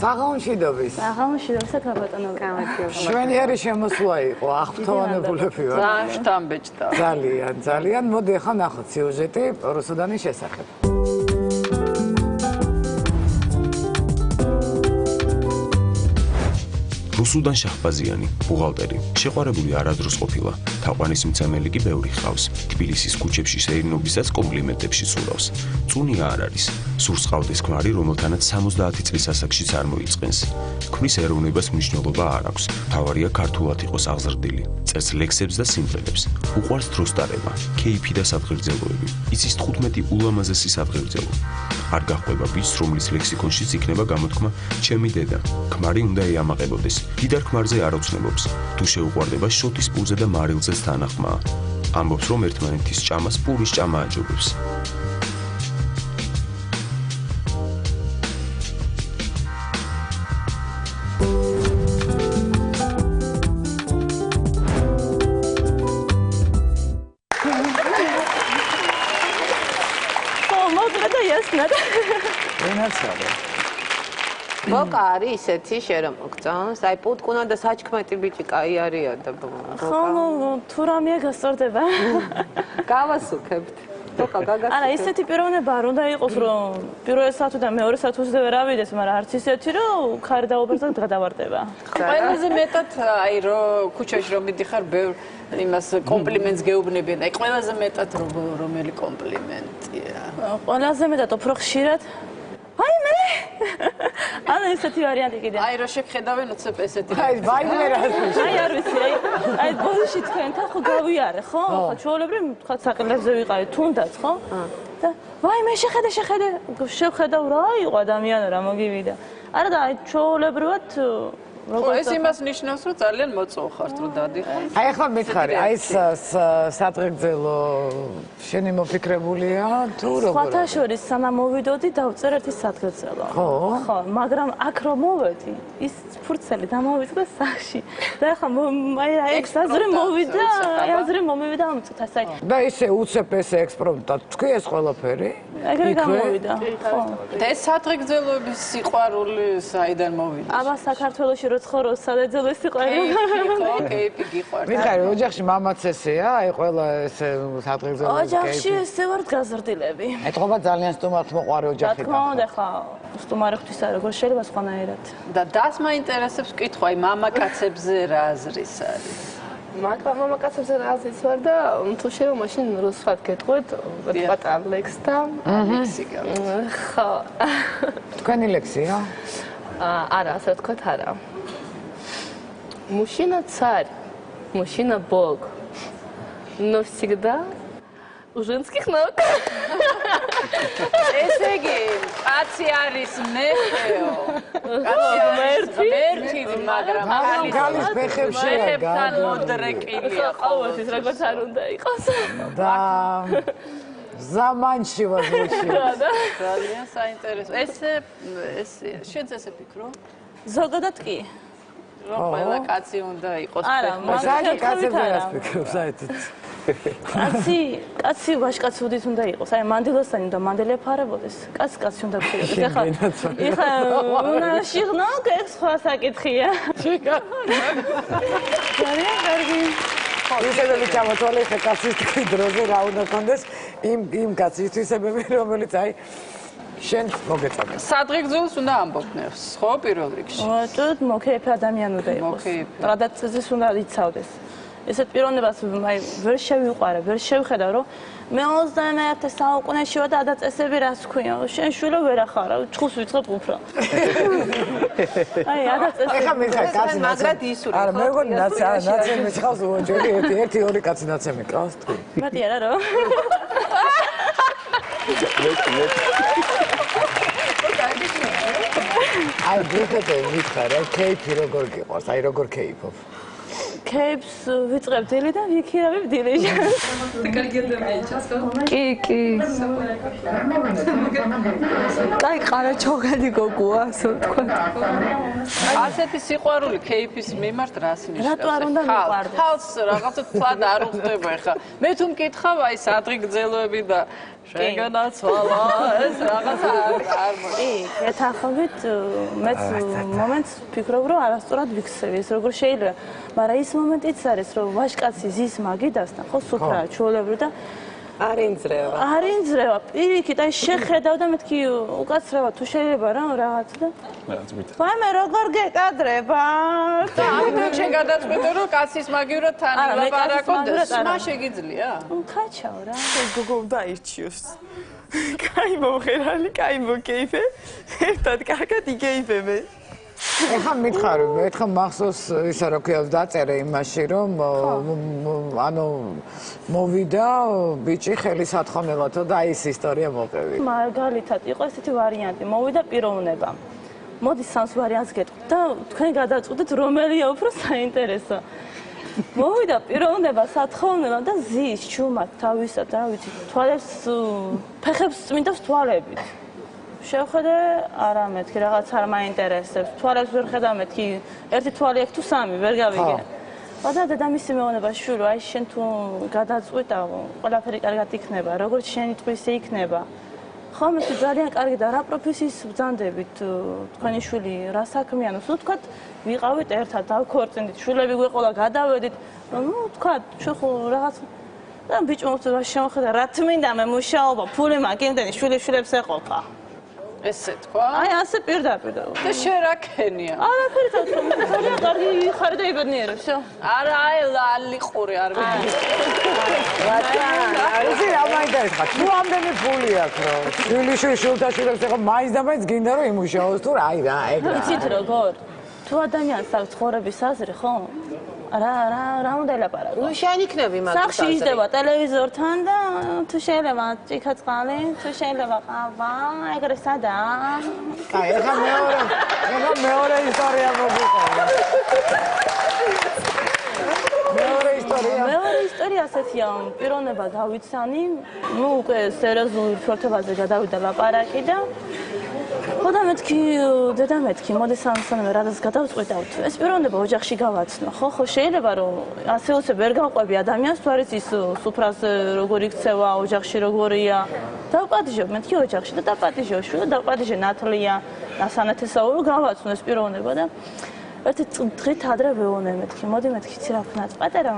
საღამოშიდობის. საღამოშიდობის ქაბატონობა. შვენიერი შემოსვლა იყო, აღფრთოვანებულები ვარ. ძალიან შთამბეჭდა. ძალიან. მოდი ახლა ნახოთ სიუჟეტი რუსუდანის შესახებ. რუსუდან შაჰბაზიანი, ბუღალტერი, შეყვარებული არადროს ყოფილა. თაყვანისმცემელი კი ბევრი ჰყავს. თბილისის ქუჩებში სეირნობისაც კომპლიმენტებში სურავს. წუნია არ არის. სურს ყავდეს ქმარი, რომელთანაც 70 წლის ასაკშიც არ მოიწყენს. ქმრის ეროვნებას მნიშვნელობა არ აქვს. თავარია ქართულად იყოს აღზრდილი. წერს ლექსებს და სიმღერებს. უყვარს დროს ტარება, კეიფი და სადღეგრძელოები. იცის 15 ულამაზესი სადღეგრძელო. არ გაჰყვება ბიჭს, რომლის ლექსიკონშიც იქნება გამოთქმა ჩემი დედა. ქმარი უნდა ეამაყებოდეს. დიდარ ქმარზე არ ოცნებობს. თუ შეუყვარდება შოთის პურზე და მარილზეც თანახმაა. ამბობს, რომ ერთმანეთის ჭამას პურის ჭამა აჯობებს. ბოკა არის ისეთი შე რომ მოგწონს, აი პუტკუნა და საჩქმეტი ბიჭი კაი არია და ხო, თუ რამეა გასწორდება. გავასუქებთ. ბოკა გაგასუქებთ. არა, ისეთი პიროვნება არ უნდა იყოს, რომ პირველ საათი და მეორე საათზე ვერ ავიდეს, მაგრამ არც ისეთი, რომ ხარი დაუბერდა და გადავარდება. ყველაზე მეტად აი რომ ქუჩაში რომ მიდიხარ, ბევრ იმას კომპლიმენტს გეუბნებიან. აი ყველაზე მეტად რომელი კომპლიმენტია? ყველაზე მეტად უფრო ხშირად აი მე ანუ ესეთი ვარიანტი კიდე აი რა შეგხედავენ უცებ ესეთი აი ვაიმე რა აი არ ვიცი აი ბოლოში თქვენთან ხო გავიარე ხო ხო ჩვეულებრივ თქვა საყელებზე ვიყავი თუნდაც ხო და ვაიმე შეხედე შევხედავ რა იყო ადამიანი რა მოგივიდა არა და აი ჩვეულებრივად ეს იმას ნიშნავს, რომ ძალიან მოწოხართ, რომ დადიხარ. აი ახლა მითხარი, აი სადღეგრძელო შენი მოფიქრებულია თუ როგორ? სხვათა შორის სანამ მოვიდოდი დავწერ ერთი სადღეგრძელო. ხო, მაგრამ აქ რომ მოვედი, ის ფურცელი დამოვიწყდა სახში. და ახლა აი ეს აზრი მოვიდა, აზრი მომივიდა ამ წუთას აი. და ისე უცებ ესე ექსპრომტად თქვი ეს ყველაფერი? ეგრე გამოვიდა. ხო. და ეს სადღეგრძელოების სიყვარული საიდან მოვიდა? აბა საქართველოში ცხოვრობს სადღეგრძელო სიყვარული. ხო, კეიფი გიყვარდა. მითხარი, ოჯახში მამაც ესეა, აი ყველა ესე სადღეგრძელო კეიფი. ოჯახში ესე ვარ გაზრდილები. ეთყობა ძალიან სტუმართ მოყვარე ოჯახიდან. რა თქმა უნდა, ხა სტუმარი ღვთისა როგორ შეიძლება სხვანაირად. და დას მაინტერესებს კითხვა, აი მამაკაცებზე რა აზრის არის? მამაკაცებზე რა აზრის ვარ და თუ შეიძლება მაშინ რუსულად გეტყვით, პატარ ლექს და ლექსი გავიგე. ხო. თქვენი ლექსია? არა, ასე ვთქვათ, არა. Мужчина царь, мужчина бог. Но всегда у женских ног. ესე იგი, კაცი არის მეხეო. კაცი არის მერტი, მაგრამ ქალის ფეხებში ფეხებთან მოდრეკილია. ყოველთვის როგორც არ უნდა იყოს. და ზამანში ვაზროში. ძალიან საინტერესო. ესე შენც ესე ფიქრო? ზოგადად კი. რომ ყველა კაცი უნდა იყოს არა, მაგრამ კაცებზე რას ფიქრობ საერთოდ? კაცი ვაჟკაცი უდის უნდა იყოს. აი მანდილოსანი უნდა მანდელი აფარებოდეს. კაცი უნდა ქცეოდეს. ეხლა უნდა შიღნო, ეს სხვა საკითხია. კარგი. ისედაც ჩამოთვალე ხე კაცის დროზე რა უნდა კონდეს იმ კაცის თვისებები რომელიც აი შენ მოგეწოდეს. სადღეგრძელს უნდა ამბობნებს, ხო, პირველ რიგში. ვაჭროთ მოკეიფე ადამიანი უნდა იყოს. ტრადიციებს უნდა იცავდეს. ესეთ პიროვნებას აი ვერ შევიყვარე, ვერ შევხედავ, რომ მე 21 საუკუნეში ვარ და ადაწესები რას ქვია. შენ შვილო ვერ ახარა, ჩხუს ვიწყებ უფრო. აი ადაწესები. ეხა მე ხარ კაცი მაგრად ისური. არა, მე მგონი ნაცემი ხავს უოჯერი, ერთი ორი კაცი ნაცემი ყავს თქვი. მათი არა რა. აი გიხეთე მითხარა, კეიფი როგორ გიყვარს, აი როგორ კეიფობ. კეიფს ვიწყებ დილი და ვიქირავებ დილი. კი. აი ყარაჩოგადი გოგოა, ასე ვთქვა. ასეთი სიყვარული კეიფის მიმართ რას ნიშნავს? რატო არ უნდა მიყვარდეს? ხალხს რაღაცა თვალ არ უხდება ეხა. მე თუ მკითხავ აი სადღეგრძელოები და შეგანაცვალა ეს რაღაცა არ კი, ეთანხმებით მეც მომენტს ვფიქრობ, რომ არასწორად ვიქცევი, ეს როგორ შეიძლება, მაგრამ ის მომენტიც არის, რომ ვაჟკაცი ზის მაგიდასთან, ხო, სუფრაა, ჩვეულებრივ და არ ინძრევა. არ ინძრევა, პირიქით, აი შეხედავ და მეთქი უკაცრავად თუ შეიძლება რა რაღაცა და ვაიმე როგორ გეკადრება? და ამიტომ შენ გადაწყვეტე რომ კაცის მაგივრად თან ილაპარაკოდეს, სმა შეგიძლია? ხაჩაო რა. გოგო დაირჩიოს. კაი მომღერალი, კაი მოკეიფე. ერთად კარგად იგეიფებე. ეხა მითხარი, ერთხელ მახსოვს ისა რა ქვია დაწერე იმაში რომ ანუ მოვიდა ბიჭი ხელის ათხოვნელათო და აი ეს ისტორია მოყევი. მაგალითად იყო ესეთი ვარიანტი, მოვიდა პიროვნება. მოდი სამს ვარიანტს გეტყვით და თქვენ გადაწყვეტეთ რომელია უფრო საინტერესო. მოვიდა პიროვნება სათხოვნელად და ზის ჩუმად თავისად, რა ვიცი, თვალებს ფეხებს წმინდავს თვალებით. შევხედე, არა მეთქი რაღაც არ მაინტერესებს. თვალებს ვერ ხედავ მეთქი, ერთი თვალი აქვს თუ სამი, ვერ გავიგე. და დედამისი მეუბნება შვილო, აი შენ თუ გადაწყვეტა, ყველაფერი კარგად იქნება, როგორც შენი ტყვისი იქნება. ხო, მე ძალიან კარგი და რა პროფესიის ბრძანდებით თქვენი შვილი, რა საქმიანობს, ну თქვათ, ვიყავით ერთად, დავქორწინდით, შვილები გვეყოლა, გადავედით, ну თქვათ, ჩვენ ხო რაღაც და ბიჭო მოხდა შემოხედა, რა თმინდა მე მუშაობა, ფული მაქვს, იმდენი შვილებს ეყოფა. ესე თქვა? აი ასე პირდაპირ. და შენ რა ქენია? არაფერი თქო, ძალიან კარგი ხარ და იბედნიერებ, всё. არა, აი ლალიყური არ ვიცი. ისი რა მაინტერესებს? თუ ამდენი ფული აქვს, რომ შვილთა შვილებს ეხა მაინც და მაინც გინდა რომ იმუშაოს თუ აი რა, ეგ რა. იცით როგორ? თუ ადამიანს აქვს ცხოვრების აზრი, ხო? რა უნდა ელაპარაკო? ნუ შენ იქნები მაგას. სახში იჯდება ტელევიზორთან და თუ შეიძლება ჭიქა წყალი, თუ შეიძლება ყავა, ეგრე სადაა? კაი, ეხა მეორე ისტორია მოგიყვება. მეორე ისტორია ასეთია, პიროვნება დავიცანი, ну უკვე სერიოზულ ფორტებაზე გადავიდა ლაპარაკი და ხო და მეთქი, დედა მეთქი, მოდი სამსანემ რადაც გადავწყვეტავთ. ეს პიროვნება ოჯახში გავაცნო, ხო, შეიძლება რომ ასე უცებ ვერ გავყვები ადამიანს, თუ არის ის სუფრაზე როგორ იქცევა, ოჯახში როგორია. დავპატიჟებ მეთქი ოჯახში და დაპატიჟე შვილო, დაპატიჟე ნათლია, ასანათესაურო გავაცნო ეს პიროვნება და ერთი დღით ადრე ვეუბნე მეთქი, მოდი მეთქი ცი რა ვქნათ, პატარა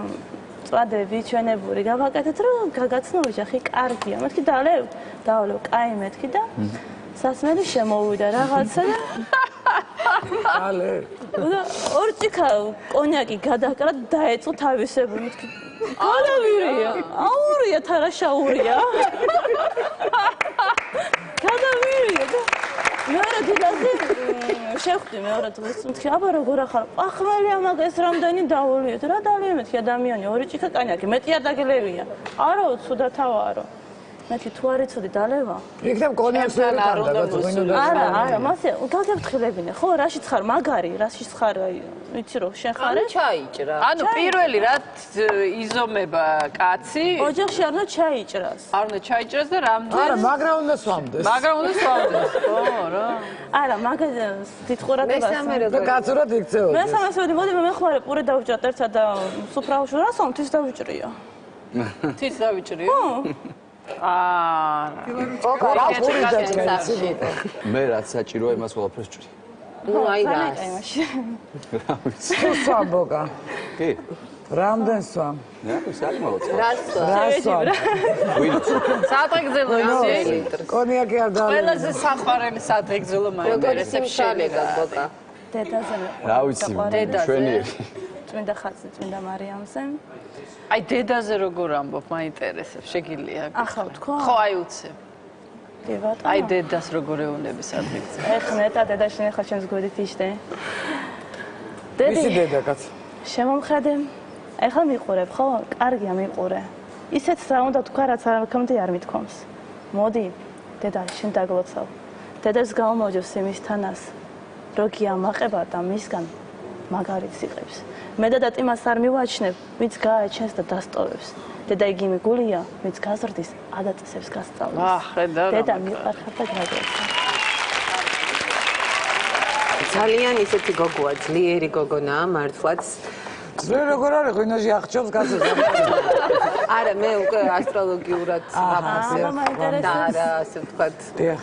წვადები, ჩვენებური გავაკეთეთ, რომ გაგაცნო ოჯახი კარგია. მეთქი დავლევ, კაი მეთქი და სასმელი შემოვიდა რაღაცა და ალე და ორჭიქა კონიაკი გადაკრა და დაეწყო თავისებური მეთქი გადავირია აურია თარაშაურია გადავირია და მეორე დილაზე შევხვდი მეორე დღეს მეთქი აბა როგორ ახარ ახმელია მაგას რამდენი დავულიეთ რა დავლიე მეთქი ადამიანი ორჭიქა კონიაკი მეტი არ დაგელევია არაო ცუდა თავარო მეთქი თუ არ იცოდი დალევა იქნებ კონიაკს ვერ უნდა არა მასე გაგებთხილებინე ხო რაშიც ხარ მაგარი რაშიც ხარ ვიცი რომ შენ ხარ ჩაიჭრა ანუ პირველი რა იზომება კაცი ოჯახში არ უნდა ჩაიჭრას არ უნდა ჩაიჭრას და რამდენი არა მაგრა უნდა სვამდეს ხო რა არა მაგას დიდყურადებას და კაცურად იქცეოდეს მე სამასოდი მოდი მე მეხმარე პური დავჭრათ ერთად და სუფრაუშო რას ამთვის დავჭრია თიც დავიჭრიო? გოგა რა პური დაჭრე მე რაც საჭიროა იმას ყველაფერს ჭრი. ნუ აი რას. სვა გოგა. კი. რამდენ სვა? საკმაოდ. რას სვა? სადღეგრძელო ისი? კონიაკი არ დაალე. ყველაზე საყვარელი სადღეგრძელო მაინტერესებს შალეგა გოგა. დედაზე. რა ვიცი, ჩვენიერი. წმინდა ხატზე, წმინდა მარიამზე. აი დედაზე როგორ ამბობ, მაინტერესებს, შეგიძლია. ახლა ვთქვა? ხო, აი უცებ. კი ბატონო. აი დედას როგორ ეუნები სადღეგრძელო. ეხნეტა დედაში ნახა ჩემს გვერდით იშდე. მისი დედა კაც. შემომხედე. ეხლა მიყურებ, ხო? კარგია მიყურე. ისეთ რა უნდა თქვა, რაც არამქამდე არ მithქვამს. მოდი, დედა, შენ დაგლოცავ. დედას გავმოჯოს იმის თანას. როგი ამაყება და მისგან მაგარიც იღებს. მე და დატიმას არ მივაჩნევ, ვინც გააჩენს და დასტოვებს. დედა იგივე გულია, ვინც გაზრდის, ადაწესებს გასწავლებს. ხედა რა. დედა მიყარხარ და გაგეცა. ძალიან ისეთი გოგოა, ძლიერი გოგონაა, მართლაც. ძლიერი როგორ არის, ღვინოში აღჭობს გასწავლს. არა, მე უკვე ასტროლოგიურად ვაფასებ. და არა, ასე ვთქვათ. დიახ.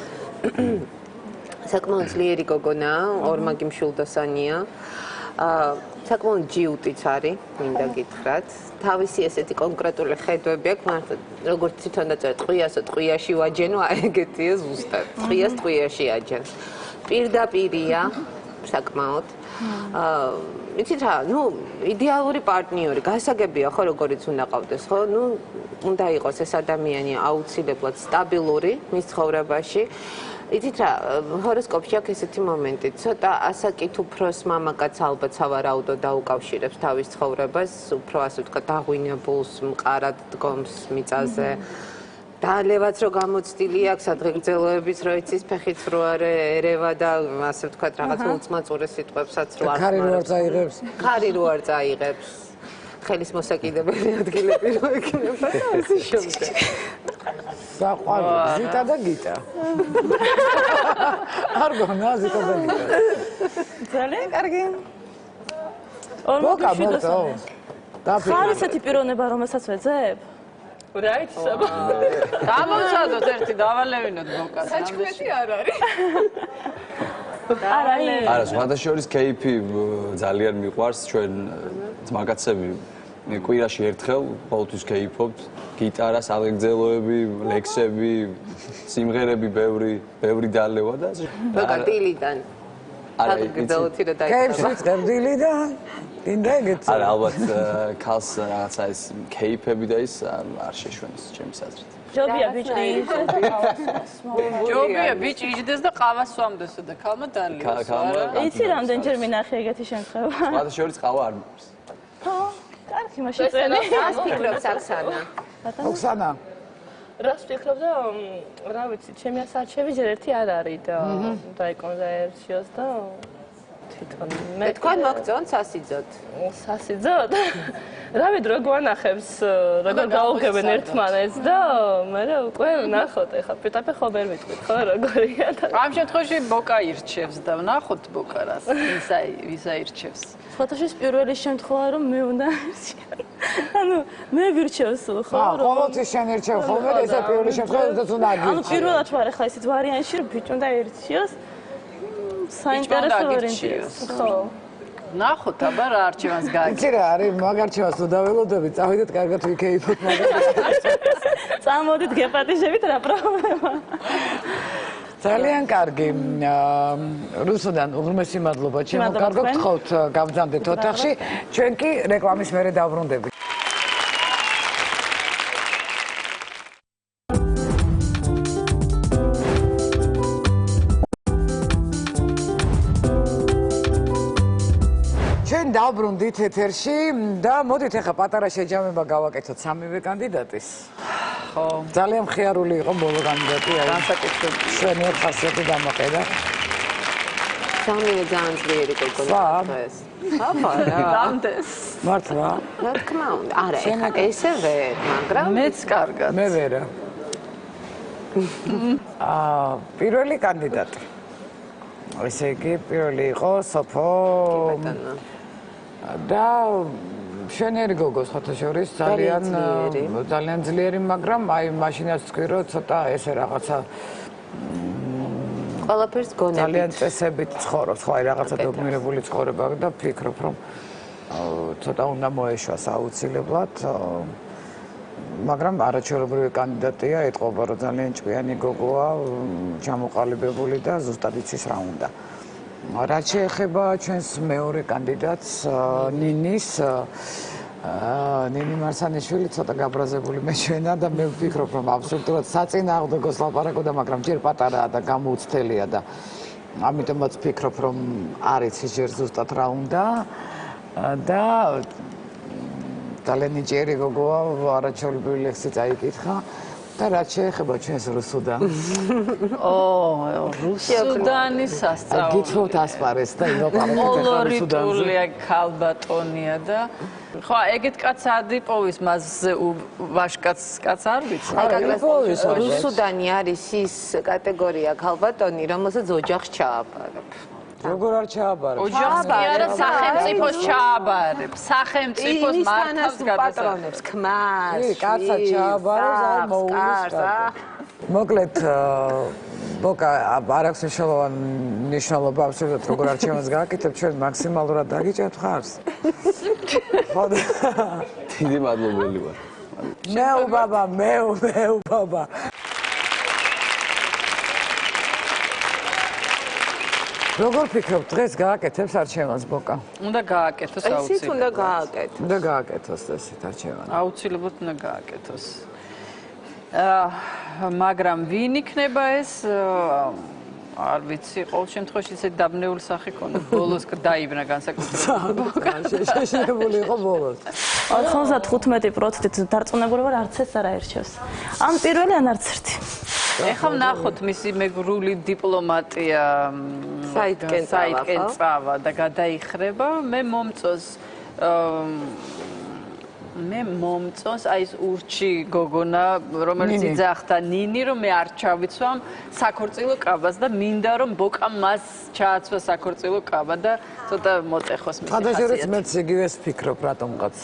საკმაოდ ძლიერი გოგონაა, ორმაგი მშვილდოსანია. საკმაოდ ჯიუტიც არის, მინდა გითხრათ. თავისი ესეთი კონკრეტული ხედვები აქვს, მართლა როგორც თვითონ დაწერა, ტყვიასო ტყვიაში ვაჯენო, აი ეგეთია ზუსტად. ტყვიას ტყვიაში აჯენს. პირდაპირია, საკმაოდ. იცით რა, ნუ იდეალური პარტნიორი, გასაგებია ხო როგორიც უნდა ყავდეს, ხო? ნუ უნდა იყოს ეს ადამიანი აუცილებლად სტაბილური მის ცხოვრებაში. იცით რა, ჰოროსკოპში აქვს ესეთი მომენტი, ცოტა ასაკით უფროს მამაკაც ალბათ სავარაუდო დაუკავშირებს თავის ცხოვრებას, უფრო ასე ვთქვათ, დაღვინებულს, მყარად დგომს მიწაზე. დალევაც რო გამოცდილი აქვს, სადღეგრძელოების რო იცის, ფეხიც რო არ ერევა და ასე ვთქვათ, რაღაც უწმაწური სიტყვებსაც რო არ ქარი რო არ წაიღებს. ქარი რო არ წაიღებს. ხელის მოსაკიდებელი ადგილები რო ექნება და ასე შემდეგ. საყვარელი ზიტა და გიტა. არ გონა ზიტა და გიტა. ძალიან კარგი. გოგა მოდო. ხარ ესეთი პიროვნება, რომელსაც ვეძებ? რა იცი საბა? გამოვცადოთ ერთი დავალევინოთ გოგას. საჭმეთი არ არის. არა, სხვადასხვა кейფი ძალიან მიყვარს ჩვენ ძმაკაცები კვირაში ერთხელ ყოველთვის кейფობთ გიტარა, სადღეგრძელოები, ლექსები, სიმღერები ბევრი დალევა და ასე. გოგა დილიდან. სადღეგრძელოთი რა დაიწყება. კეიფშიც დილიდან. დინდა ეგეც. არა, ალბათ ქალს რაღაცა ეს кейფები და ის არ შეშვენს ჩემს აზრით. ჯობია ბიჭი. ჯობია ბიჭი იჯდეს და ყავას სვამდეს და ქალმა დალიოს. იცი რამდენჯერ მინახე ეგეთი შემთხვევა? სხვადასხვა ყავა არ მიყვარს. ხო, კარგი, მაშინ წელი. რას ფიქრობს აქსანა? ოქსანა. რას ვფიქრობ და რა ვიცი, ჩემი ასარჩევი ჯერ ერთი არ არის და დაიკონდა ერჩიოს და თვითონ მე თქვენ მოგწონთ სასიძოთ? სასიძოთ? რავით რო გვანახებს, როგორ გაუგებენ ერთმანეთს და მე უკვე ვნახოთ, ეხლა პიტაპე ხო ვერ ვიტყვით, ხო როგორია და ამ შემთხვევაში ბოკა ირჩევს და ვნახოთ ბოკარას, ვის აირჩევს. ფოტოშის პირველი შემთხვევა რომ მე უნდა ანუ მე ვირჩევ სულ ხო რომ ყოველთვის შენ ერჩევ ხოლმე და ესა პირველი შემთხვევა როდესაც უნდა აგირჩიო. ანუ პირველად ვარ ახლა ისეთ ვარიანტში რომ ბიჭ უნდა ერჩიოს საინტერესო ვარიანტია. ხო. ნახოთ აბა რა არჩევანს გააკეთე. იცი რა არის მაგარჩევას თუ დაველოდებით, წავიდეთ კარგად ვიქეიფოთ მაგას. წამოდით გეპატიჟებით რა პრობლემა. ძალიან კარგი. რუსუდან უღრმესი მადლობა. ჩემო კარგო გთხოვთ გავძამდეთ ოთახში. ჩვენ კი რეკლამის მერე დავბრუნდებით. ჩვენ დავბრუნდით ეთერში და მოდით ახლა პატარა შეჯამება გავაკეთოთ სამივე კანდიდატის. ხო. ძალიან მხიარული იყო ბოლო კანდიდატი. განსაკუთრებით. შვენიერ ხასიათი დამოყედა. სამივე ძალიან ძლიერი გოგონა დღეს. აბა რა. დამდეს. მართლა? რა თქმა უნდა. არა, ეხლა ესე ვერ, მაგრამ მეც კარგად. მე ვერა. პირველი კანდიდატი. ესე იგი პირველი იყო სოფო. და მშვენიერი გოგო ხოთაშორის ძალიან ძლიერი, მაგრამ აი მაშინაც თქვი რომ ცოტა ესე რაღაცა ყველაფერს გონებით. ძალიან წესებით ცხოვრობს, ხო აი რაღაცა დოგმირებული ცხოვრება და ფიქრობ რომ ცოტა უნდა მოეშვას აუცილებლად. მაგრამ არაჩვეულებრივი კანდიდატია, ეთყობა რომ ძალიან ჭკვიანი გოგოა, ჩამოყალიბებული და ზუსტად იცის რა უნდა. რაც შეეხება ჩვენს მეორე კანდიდატს ნინის ნინი მარსანიშვილი ცოტა გაბრაზებული მეჩვენა და მე ვფიქრობ რომ აბსოლუტურად საწინააღმდეგოს ლაპარაკობდა, მაგრამ ჯერ პატარაა და გამოუცდელია და ამიტომაც ვფიქრობ რომ არ იცის ჯერ ზუსტად რა უნდა და ძალიან ნიჭიერი გოგოა, არაჩვეულებრივი ლექსი წაიკითხა და რაც შეეხება ჩვენს რუსუდანს. რუსუდანი სასწაული. გითხოვთ ასპარეს და ილაპარაკეთ რუსუდანზე. კოლორიტულია, ქალბატონია და ხო, ეგეთ კაცს ადიპოვის მასზე ვაშკაც კაც არ ვიცი. რუსუდანი არის ის კატეგორია ქალბატონი, რომელსაც ოჯახს ჩააბარებ. როგორ არ ჩააბარებ? ოჯახს კი არა, სახელმწიფოს ჩააბარებ. სახელმწიფოს მართავს პატრონებს, ქმარს. კი, კაცად ჩააბარებს, არ მოუვლის. მოკლედ ბოკა არ აქვს მნიშვნელობა აბსოლუტურად როგორ არჩევანს გააკეთებ, ჩვენ მაქსიმალურად დაგიჭერთ ხარს. დიდი მადლობელი ვარ. მე უბაბა. როგორ ფიქრობ, დღეს გააკეთებს არჩევანს ბოკა? უნდა გააკეთოს აუცილებლად. ესიც უნდა გააკეთოს. უნდა გააკეთოს ესეთ არჩევანი. აუცილებლად უნდა გააკეთოს. მაგრამ ვინ იქნება ეს? არ ვიცი, ყოველ შემთხვევაში ისე დაბნეული სახე ქონდა. ბოლოს დაიბნა განსაკუთრებით. შეშინებული იყო ბოლოს. 95% დარწმუნებული ვარ, არც ეს არ აერჩევს. ან პირველი, ან არც ერთი. ეხლა ვნახოთ მისი მეგრული დიპლომატია საითკენ წავა და გადაიხრება. მე მომწონს აი ეს ურჩი გოგონა, რომელიც იძახდა ნინი, რომ მე არ ჩავიცვამ საქორწილო კაბას და მინდა რომ ბოკა მას ჩააცვა საქორწილო კაბა და ცოტა მოწეხოს მისი ხასიათი. ხადაშორიც მეც იგივეს ვფიქრობ რატომღაც.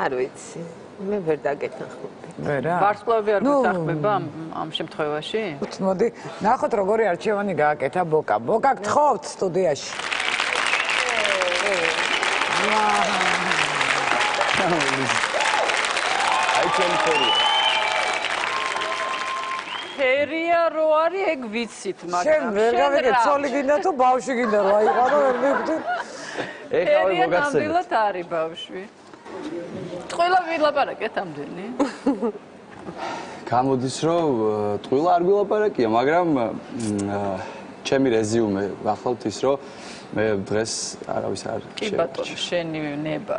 არ ვიცი. მე ვერ დაგეთანხმები. ვერა? ვარსკვლავები არ გეთანხმება ამ შემთხვევაში? მოდი, ნახოთ როგორი არჩევანი გააკეთა ბოკა. ბოკა გთხოვთ სტუდიაში. აი ჩემი ფერია. ფერია რო არის, ეგ ვიცით, მაგრამ შენ ვერ გავიგე, ცოლი გინდა თუ ბავშვი გინდა რა იყარო, ვერ მივხვდი. ეხავე ფერია მოგახსენე. ნამდვილად არის ბავშვი. ტყუილა ვილაპარაკეთ ამდენი? გამოდის რომ ტყუილა არ გვილაპარაკია, მაგრამ ჩემი რეზიუმე გახლავთ ის რომ მე დღეს არავის არ კი ბატონო, შენი ნება.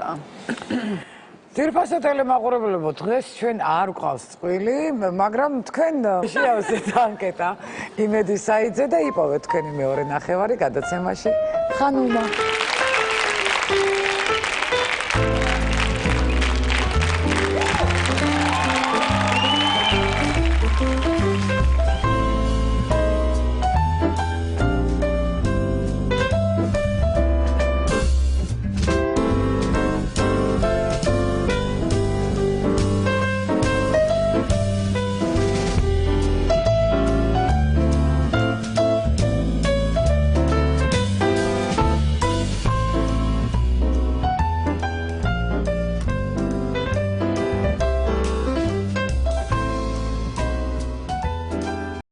ძირფასო ტელემაყურებლებო, დღეს ჩვენ არ გვყავს წყვილი, მაგრამ თქვენ შეავსეთ ანკეტა იმედის საიტზე და იპოვეთ თქვენი მეორე ნახევარი გადაცემაში ხანუმა.